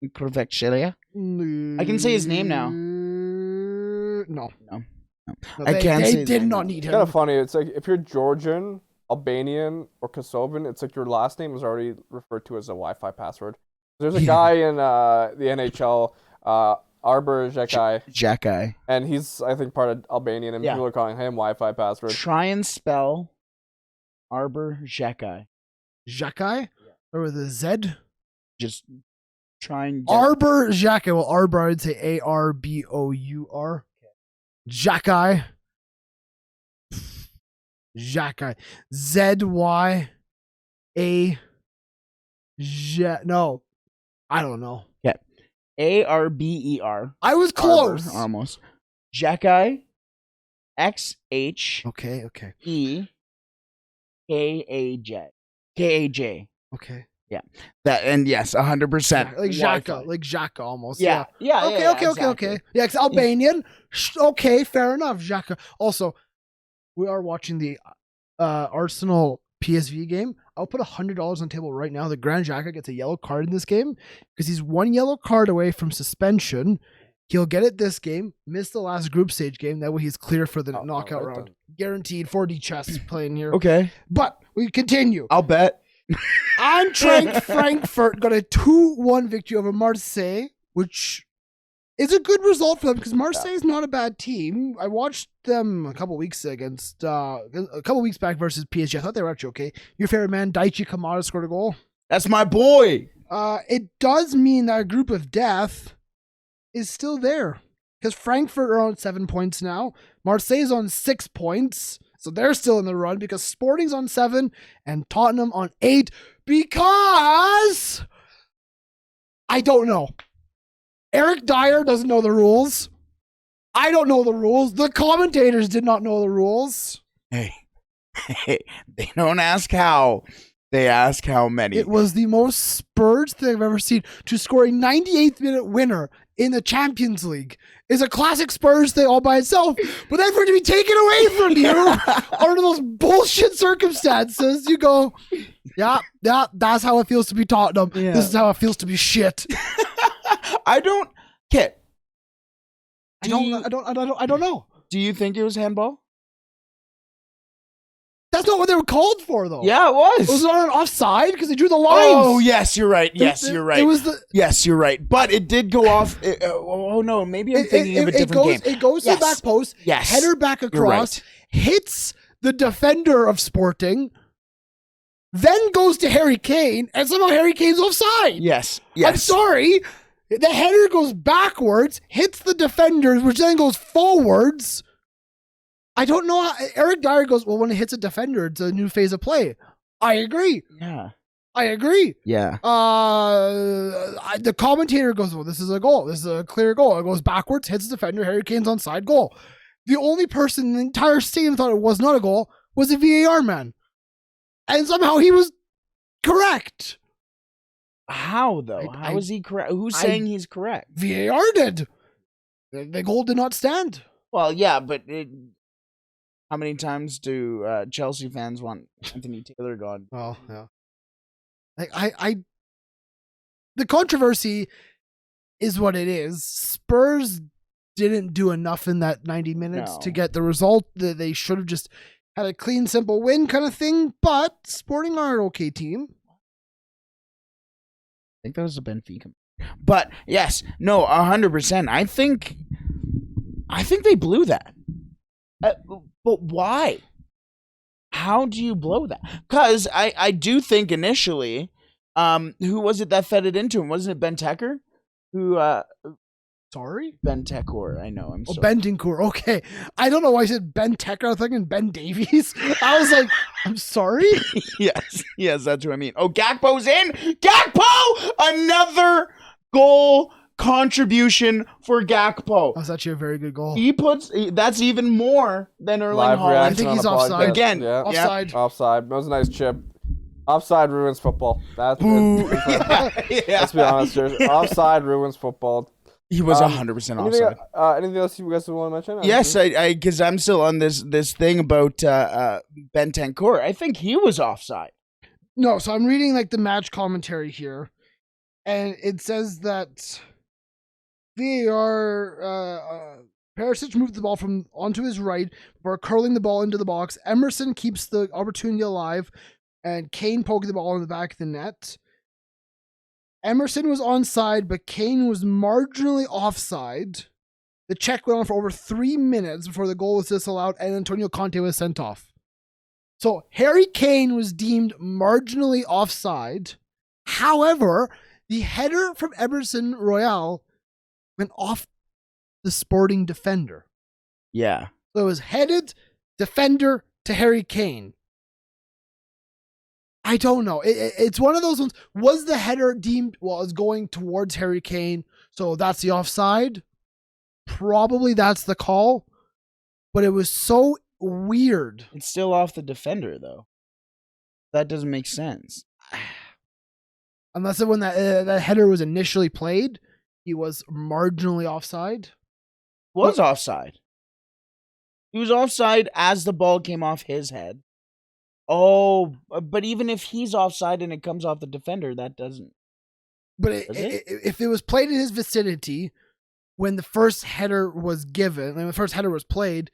Kvaratskhelia? I can say his name now. No. I can't say They did not need him. Kind of funny. It's like if you're Georgian, Albanian, or Kosovan, it's like your last name is already referred to as a Wi-Fi password. There's a guy in the NHL, Arbor Xhekaj, and he's, I think, part of Albanian, and people are calling him Wi-Fi password. Try and spell Arbor Xhekaj. Xhekaj? Or with a Z? Just try and Arbor Xhekaj. Well, Arbor, I'd say Arbour. Xhekaj. Xhekaj. ZYA. No. I don't know. Yeah. ARBER. I was close. Arbor, almost. Xhekaj. XH. Okay. KAJ. Okay. Yeah. That, and yes, 100%. Like Xhaka almost. Yeah. Okay. Yeah, it's Albanian. Okay, fair enough. Xhaka. Also, we are watching the Arsenal PSV game. I'll put $100 on the table right now. The Grand Xhaka gets a yellow card in this game because he's 1 yellow card away from suspension. He'll get it this game, miss the last group stage game. That way he's clear for the knockout round. Guaranteed 4D chess playing here. Okay. But we continue. I'll bet. Eintracht Frankfurt got a 2-1 victory over Marseille, which is a good result for them because Marseille is not a bad team. I watched them a couple weeks back versus PSG. I thought they were actually okay. Your favorite man, Daichi Kamada, scored a goal. That's my boy. It does mean that a group of death is still there because Frankfurt are on 7 points now. Marseille's on 6 points. So they're still in the run because Sporting's on 7 and Tottenham on 8 because I don't know. Eric Dyer doesn't know the rules. I don't know the rules. The commentators did not know the rules. Hey, they don't ask how. They ask how many. It was the most Spurs thing I've ever seen. To score a 98th minute winner in the Champions League is a classic Spurs thing all by itself. But then for it to be taken away from you under those bullshit circumstances, you go, yeah, that's how it feels to be Tottenham. Yeah. This is how it feels to be shit. I don't know. Do you think it was handball? That's not what they were called for, though. Yeah, it was. Was it on an offside? Because they drew the lines. Oh, yes, you're right. Yes, you're right. It was Yes, you're right. But it did go off. No, maybe I'm thinking of a different game. It goes to the back post. Yes. Header back across. Right. Hits the defender of Sporting. Then goes to Harry Kane. And somehow Harry Kane's offside. Yes. I'm sorry. The header goes backwards. Hits the defenders, which then goes forwards. I don't know how Eric Dyer goes, well, when it hits a defender, it's a new phase of play. I agree. Yeah. I agree. Yeah. The commentator goes, well, this is a goal. This is a clear goal. It goes backwards, hits the defender, Harry Kane's onside goal. The only person in the entire stadium thought it was not a goal was a VAR man. And somehow he was correct. How, though? How is he correct? Who's saying he's correct? VAR did. The goal did not stand. Well, yeah, but how many times do Chelsea fans want Anthony Taylor gone? Well, yeah. The controversy is what it is. Spurs didn't do enough in that 90 minutes to get the result. They should have just had a clean, simple win kind of thing, but Sporting are an okay team. I think that was a Benfica. But yes, no, 100%. I think they blew that. But why? How do you blow that? Because I do think initially, who was it that fed it into him? Wasn't it Ben Tecker? Sorry? Ben Tecker. I know. I'm sorry. Bentancur. Okay. I don't know why I said Ben Tecker. I was thinking Ben Davies. I was like, I'm sorry? Yes, that's what I mean. Oh, Gakpo's in. Gakpo! Another goal contribution for Gakpo. That's actually a very good goal. That's even more than Erling Haaland. I think he's offside. Again. Yeah. Offside. Offside. That was a nice chip. Offside ruins football. Let's be honest here. Offside ruins football. He was 100% offside. Anything else you guys want to mention? Yes, because I'm still on this thing about Bentancur. I think he was offside. No, so I'm reading like the match commentary here, and it says that VAR Perisic moved the ball from onto his right before curling the ball into the box. Emerson keeps the opportunity alive, and Kane poking the ball in the back of the net. Emerson was onside, but Kane was marginally offside. The check went on for over 3 minutes before the goal was disallowed, and Antonio Conte was sent off. So Harry Kane was deemed marginally offside. However, the header from Emerson Royale went off the Sporting defender. Yeah. So it was headed defender to Harry Kane. I don't know. It's one of those ones. Was the header deemed, well, as going towards Harry Kane, so that's the offside? Probably that's the call. But it was so weird. It's still off the defender, though. That doesn't make sense. Unless when that header was initially played, he was marginally offside. Was offside. He was offside as the ball came off his head. Oh, but even if he's offside and it comes off the defender, that doesn't. But if it was played in his vicinity when the first header was given, when the first header was played,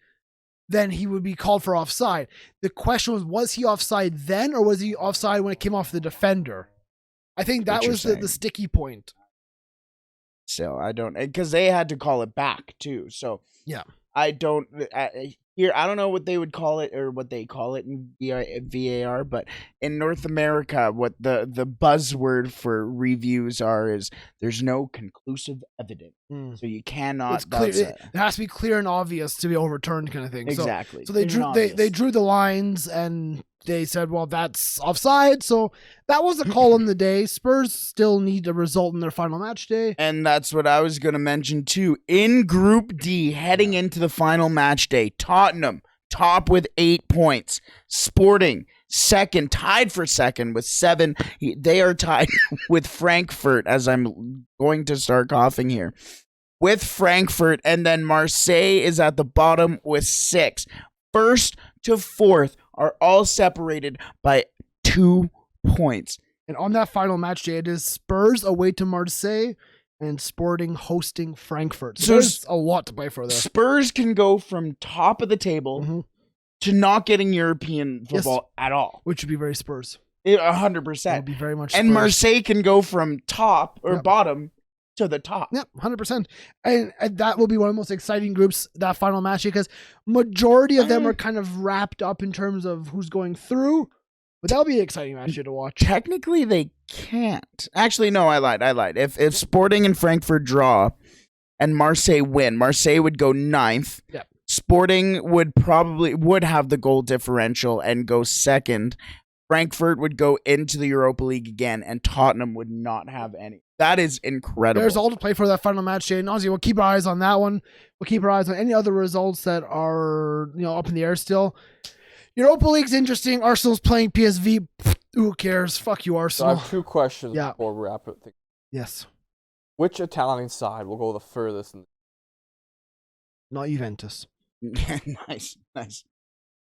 then he would be called for offside. The question was he offside then, or was he offside when it came off the defender? I think that was the sticky point. Still, I don't, because they had to call it back too. So yeah, I don't I don't know what they would call it or what they call it in VAR, but in North America, what the buzzword for reviews is there's no conclusive evidence. So you cannot. It's clear. It has to be clear and obvious to be overturned, kind of thing. Exactly. So they drew the lines and they said, well, that's offside. So that was the call on the day. Spurs still need a result in their final match day. And that's what I was going to mention too. In Group D, heading into the final match day, Tottenham, top with 8 points. Sporting, second, tied for second with 7. They are tied with Frankfurt, as I'm going to start coughing here. With Frankfurt, and then Marseille is at the bottom with 6. First to fourth are all separated by 2 points. And on that final match day, it is Spurs away to Marseille and Sporting hosting Frankfurt. So there's a lot to play for there. Spurs can go from top of the table to not getting European football at all. Which would be very Spurs. 100%. It would be very much Spurs. And Marseille can go from top or bottom to the top. Yep, 100%. And that will be one of the most exciting groups, that final match, because majority of them are kind of wrapped up in terms of who's going through. But that'll be an exciting match to watch. Technically, they can't. Actually, no, I lied. If Sporting and Frankfurt draw and Marseille win, Marseille would go 9th. Yep. Sporting would have the goal differential and go 2nd. Frankfurt would go into the Europa League again, and Tottenham would not have any. That is incredible. There's all to play for that final match day. And obviously, we'll keep our eyes on that one. We'll keep our eyes on any other results that are up in the air still. Europa League's interesting. Arsenal's playing PSV. Who cares? Fuck you, Arsenal. So I have 2 questions before we wrap it. Yes. Which Italian side will go the furthest? Not Juventus. Nice.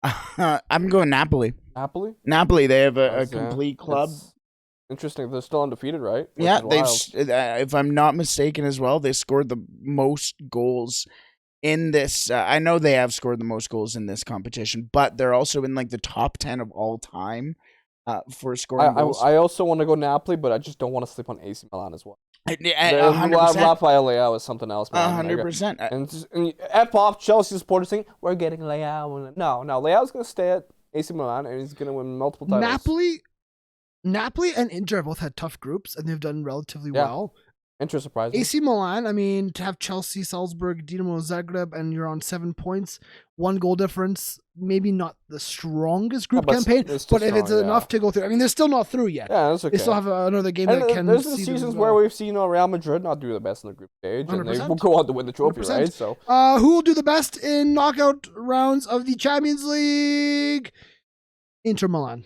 I'm going Napoli. Napoli, they have a complete club. It's interesting. They're still undefeated, right? Yeah, if I'm not mistaken as well, they scored the most goals in this. I know they have scored the most goals in this competition, but they're also in like the top 10 of all time for scoring goals. I also want to go Napoli, but I just don't want to sleep on AC Milan as well. 100%. Rafael Leao is something else. 100%. And F off Chelsea supporters saying we're getting Leao. No, Leao's going to stay at AC Milan and he's going to win multiple titles. Napoli and Inter both had tough groups and they've done relatively well. Inter surprising. AC Milan, I mean, to have Chelsea, Salzburg, Dinamo Zagreb, and you're on 7 points, 1 goal difference, maybe not the strongest group campaign, but if it's enough to go through, I mean, they're still not through yet. Yeah, that's okay. They still have another game and that can. There's the seasons where we've seen Real Madrid not do the best in the group stage, 100%. And they will go on to win the trophy, 100%. Right? So, who will do the best in knockout rounds of the Champions League? Inter Milan.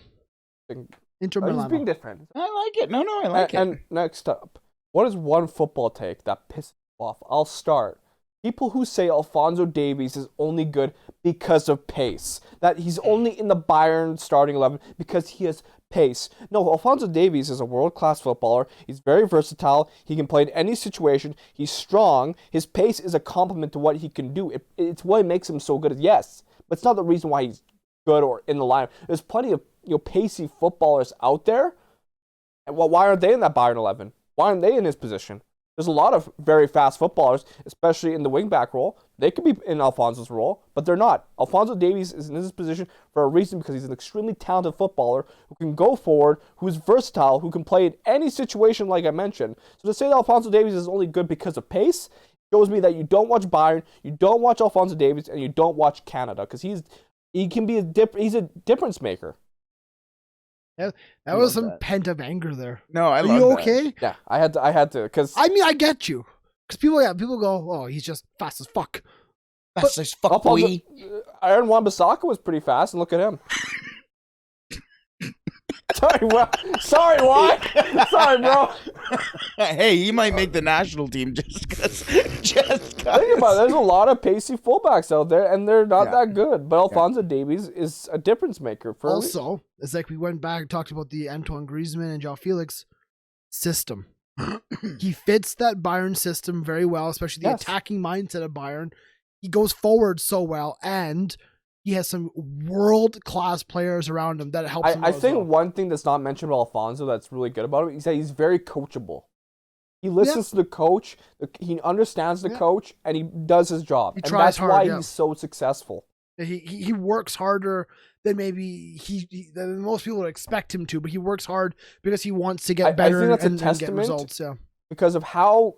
Inter Milan. It's being different. I like it. No, I like it. And next up. What is one football take that pisses off. I'll start. People who say Alphonso Davies is only good because of pace, that he's only in the Bayern starting 11 because he has pace. No, Alphonso Davies is a world-class footballer. He's very versatile. He can play in any situation. He's strong. His pace is a complement to what he can do. It's what makes him so good. Yes, but it's not the reason why he's good or in the lineup. There's plenty of pacey footballers out there. And why aren't they in that Bayern 11? Why aren't they in his position? There's a lot of very fast footballers, especially in the wingback role. They could be in Alphonso's role, but they're not. Alphonso Davies is in this position for a reason, because he's an extremely talented footballer who can go forward, who is versatile, who can play in any situation like I mentioned. So to say that Alphonso Davies is only good because of pace shows me that you don't watch Bayern, you don't watch Alphonso Davies, and you don't watch Canada, because he can be he's a difference maker. Yeah, that was some pent-up anger there. No, I love Are you that. okay? Yeah, I had to, because I mean, I get you. Because people go, oh, he's just fast as fuck. Fast as fuck, boy. Aaron Wan-Bissaka was pretty fast, and look at him. Sorry, why? Sorry, bro. Hey, he might make the national team just because. Think about it. There's a lot of pacey fullbacks out there, and they're not that good. But Alphonso Davies is a difference maker. Also, it's like we went back and talked about the Antoine Griezmann and João Felix system. He fits that Bayern system very well, especially the attacking mindset of Bayern. He goes forward so well, and he has some world-class players around him that helps him. I think one thing that's not mentioned about Alphonso that's really good about him is that he's very coachable. He listens to the coach, he understands the coach, and he does his job. He tries hard, why he's so successful. He works harder than maybe than most people would expect him to, but he works hard because he wants to get better. I think that's and a testament get results. Yeah, because of how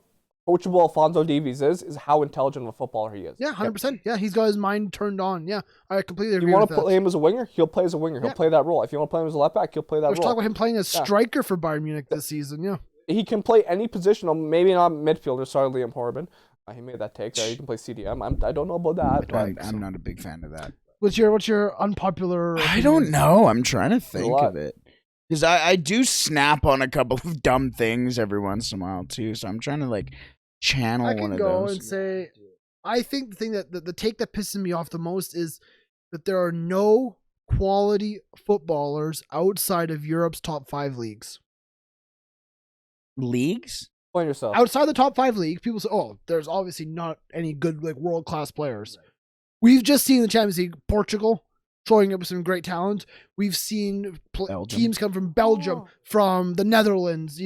coachable Alphonso Davies is how intelligent of a footballer he is. Yeah, 100%. Yeah, he's got his mind turned on. Yeah, I completely agree. If you want to play him as a winger, he'll play as a winger. He'll play that role. If you want to play him as a left back, he'll play that role. Let's talk about him playing as striker for Bayern Munich this season. Yeah, he can play any position. Maybe not midfielder. Sorry, Liam Horban. He made that take. He can play CDM. I don't know about that. I'm not a big fan of that. What's your unpopular opinion? I don't know. I'm trying to think of it. Because I do snap on a couple of dumb things every once in a while too. So I'm trying to channel one of those. I can go and say, I think the thing the take that pisses me off the most is that there are no quality footballers outside of Europe's top 5 leagues. Explain yourself. Outside the top 5 leagues, people say, oh, there's obviously not any good world-class players. Right. We've just seen the Champions League, Portugal showing up with some great talent. We've seen teams come from Belgium, from the Netherlands,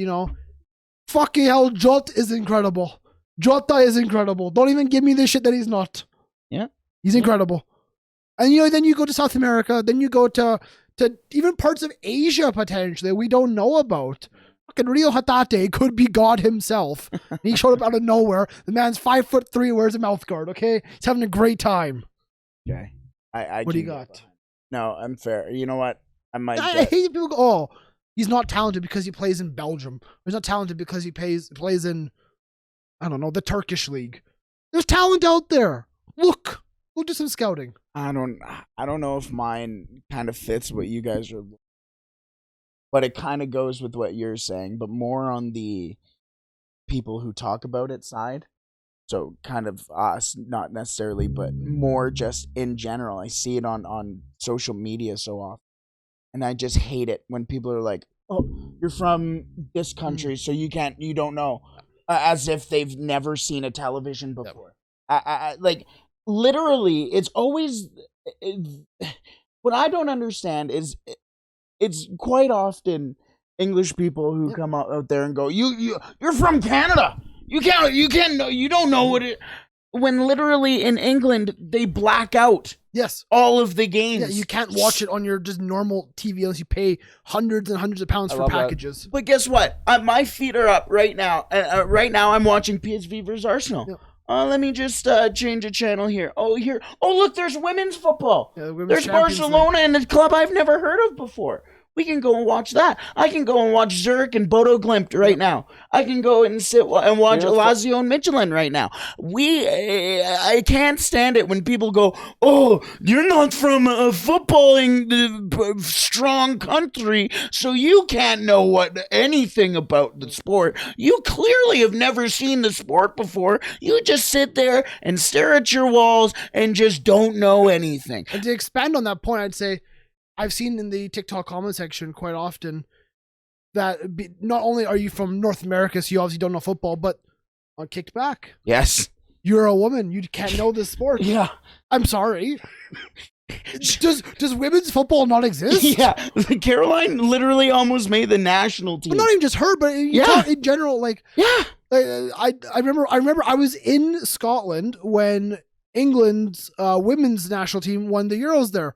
Fucking hell, Jota is incredible. Jota is incredible. Don't even give me this shit that he's not. Yeah. He's incredible. And then you go to South America, then you go to even parts of Asia potentially we don't know about. Fucking Rio Hatate could be God himself. He showed up out of nowhere. The man's 5'3", wears a mouth guard, okay? He's having a great time. Okay. What do you got? No, I'm fair. You know what? I hate people go, oh, he's not talented because he plays in Belgium. He's not talented because he plays in, I don't know, the Turkish league. There's talent out there. Look, go do some scouting. I don't know if mine kind of fits what you guys are, but it kind of goes with what you're saying, but more on the people who talk about it side. So kind of us, not necessarily, but more just in general. I see it on social media so often. And I just hate it when people are like, oh, you're from this country, so you don't know. As if they've never seen a television before. Literally, it's always... what I don't understand is it's quite often English people who come out there and go, you're from Canada! You don't know what it... When literally in England, they black out. Yes. All of the games. Yeah, you can't watch it on your just normal TV unless you pay hundreds and hundreds of pounds for packages. But guess what? My feet are up right now. Right now, I'm watching PSV versus Arsenal. Yeah. Let me just change a channel here. Oh, look, there's women's football. Yeah, there's Barcelona and a club I've never heard of before. We can go and watch that. I can go and watch Zurich and Bodo Glimt right now. I can go and sit and watch Lazio and Michelin right now. I can't stand it when people go, oh, you're not from a footballing strong country, so you can't know anything about the sport. You clearly have never seen the sport before. You just sit there and stare at your walls and just don't know anything. And to expand on that point, I'd say I've seen in the TikTok comment section quite often that not only are you from North America, so you obviously don't know football, but on Kicked Back. Yes. You're a woman. You can't know this sport. Yeah. I'm sorry. Does women's football not exist? Yeah. Caroline literally almost made the national team. But not even just her, but in general, like, yeah. I remember I was in Scotland when England's women's national team won the Euros there.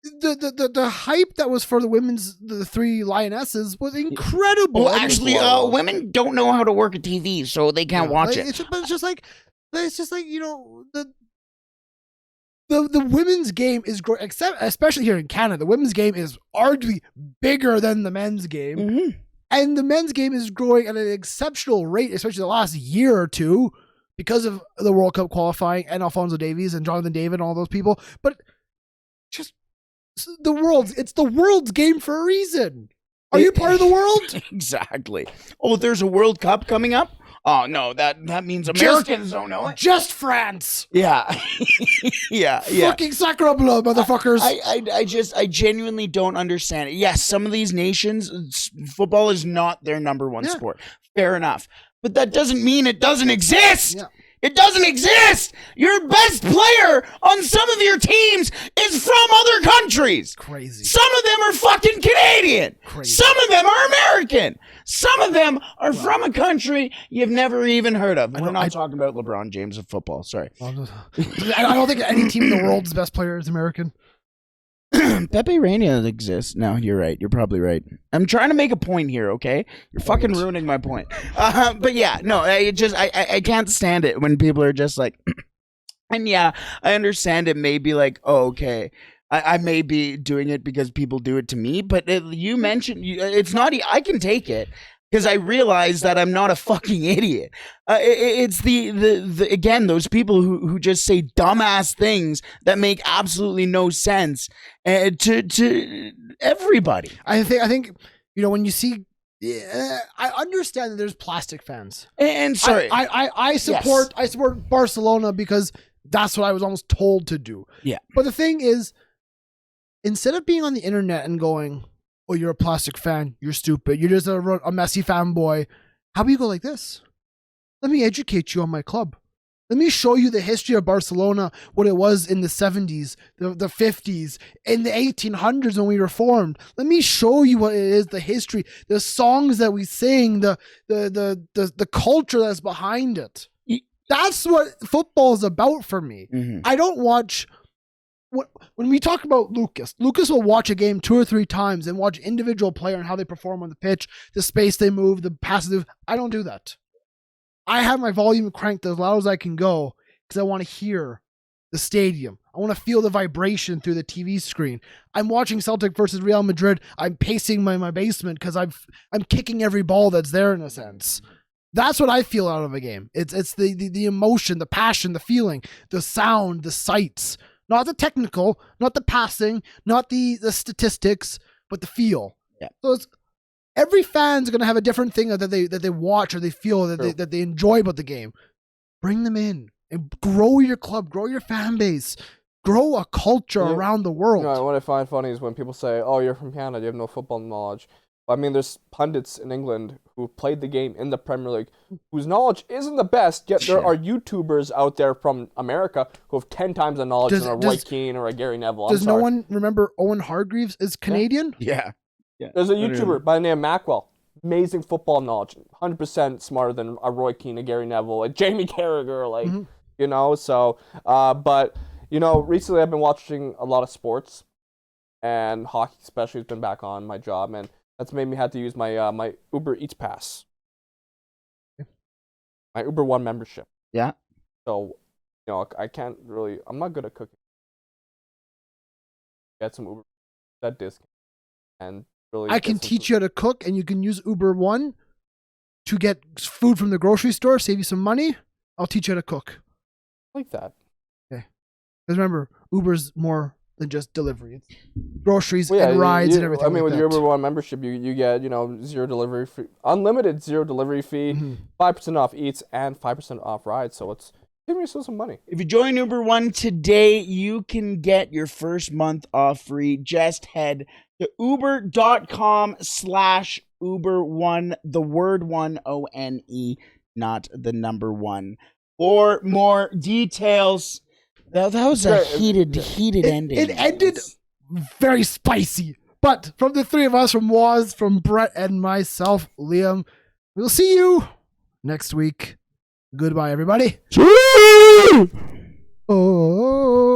The hype that was for the three Lionesses was incredible. Well, actually, women don't know how to work a TV, so they can't watch it. It's just like you know the women's game is growing, especially here in Canada. The women's game is arguably bigger than the men's game, mm-hmm. and the men's game is growing at an exceptional rate, especially the last year or two, because of the World Cup qualifying and Alphonso Davies and Jonathan David and all those people. But just it's the world's game for a reason. Are you part of the world? Exactly. Oh, there's a World Cup coming up? Oh, no, that means Americans don't know it. Just France. Yeah. yeah. Fucking sacre bleu, motherfuckers. I genuinely don't understand it. Yes, some of these nations, football is not their number one sport. Fair enough. But that doesn't mean it doesn't exist. Yeah. It doesn't exist. Your best player on some of your teams is from other countries. Crazy. Some of them are fucking Canadian. Crazy. Some of them are American. Some of them are from a country you've never even heard of. We're not talking about LeBron James of football. Sorry. I don't think any team in the world's best player is American. Pepe Reina exists. No, you're right. You're probably right. I'm trying to make a point here, okay? You're fucking ruining my point. But yeah, no, I can't stand it when people are just like, and yeah, I understand it may be like, oh, okay, I may be doing it because people do it to me, but you mentioned, it's not, I can take it. Because I realize that I'm not a fucking idiot. It's the again, those people who just say dumbass things that make absolutely no sense to everybody. I think you know when you see, I understand that there's plastic fans. And sorry, I support Barcelona because that's what I was almost told to do. Yeah. But the thing is, instead of being on the internet and going, oh, you're a plastic fan, you're stupid, you're just a Messi fanboy, how about you go like this? Let me educate you on my club. Let me show you the history of Barcelona, what it was in the 70s, the 50s, in the 1800s when we were formed. Let me show you what it is, the history, the songs that we sing, the culture that's behind it. That's what football is about for me. Mm-hmm. I don't watch... When we talk about Lucas will watch a game 2 or 3 times and watch individual player and how they perform on the pitch, the space they move, the passes. I don't do that. I have my volume cranked as loud as I can go because I want to hear the stadium. I want to feel the vibration through the TV screen. I'm watching Celtic versus Real Madrid. I'm pacing my basement because I'm kicking every ball that's there in a sense. That's what I feel out of a game. It's the emotion, the passion, the feeling, the sound, the sights. Not the technical, not the passing, not the statistics, but the feel. Yeah. So every fan's going to have a different thing that they watch or they feel that they enjoy about the game. Bring them in and grow your club, grow your fan base, grow a culture around the world. You know, what I find funny is when people say, "Oh, you're from Canada, you have no football knowledge." I mean, there's pundits in England who played the game in the Premier League, whose knowledge isn't the best, yet there are YouTubers out there from America who have 10 times the knowledge than a Roy Keane or a Gary Neville. No one remember Owen Hargreaves is Canadian? Yeah. There's a YouTuber by the name of Mackwell. Amazing football knowledge. 100% smarter than a Roy Keane, a Gary Neville, a Jamie Carragher, you know, so, but, you know, recently I've been watching a lot of sports, and hockey especially has been back on my job, and that's made me have to use my my Uber Eats pass. My Uber One membership. Yeah. So, you know, I can't really... I'm not good at cooking. Get some Uber... That discount. and really. I can teach you how to cook, and you can use Uber One to get food from the grocery store, save you some money. I'll teach you how to cook. Like that. Okay. Because remember, Uber's more than just delivery. It's groceries and rides and everything. I mean, like with that. your Uber One membership, you get zero delivery fee, unlimited zero delivery fee, 5% off eats, and 5% off rides. So it's giving yourself some money. If you join Uber One today, you can get your first month off free. Just head to uber.com/Uber1, the word one, O-N-E, not the number one. For more details, that was a heated ending. It ended very spicy. But from the three of us, from Waz, from Brett, and myself, Liam, we'll see you next week. Goodbye, everybody. Oh.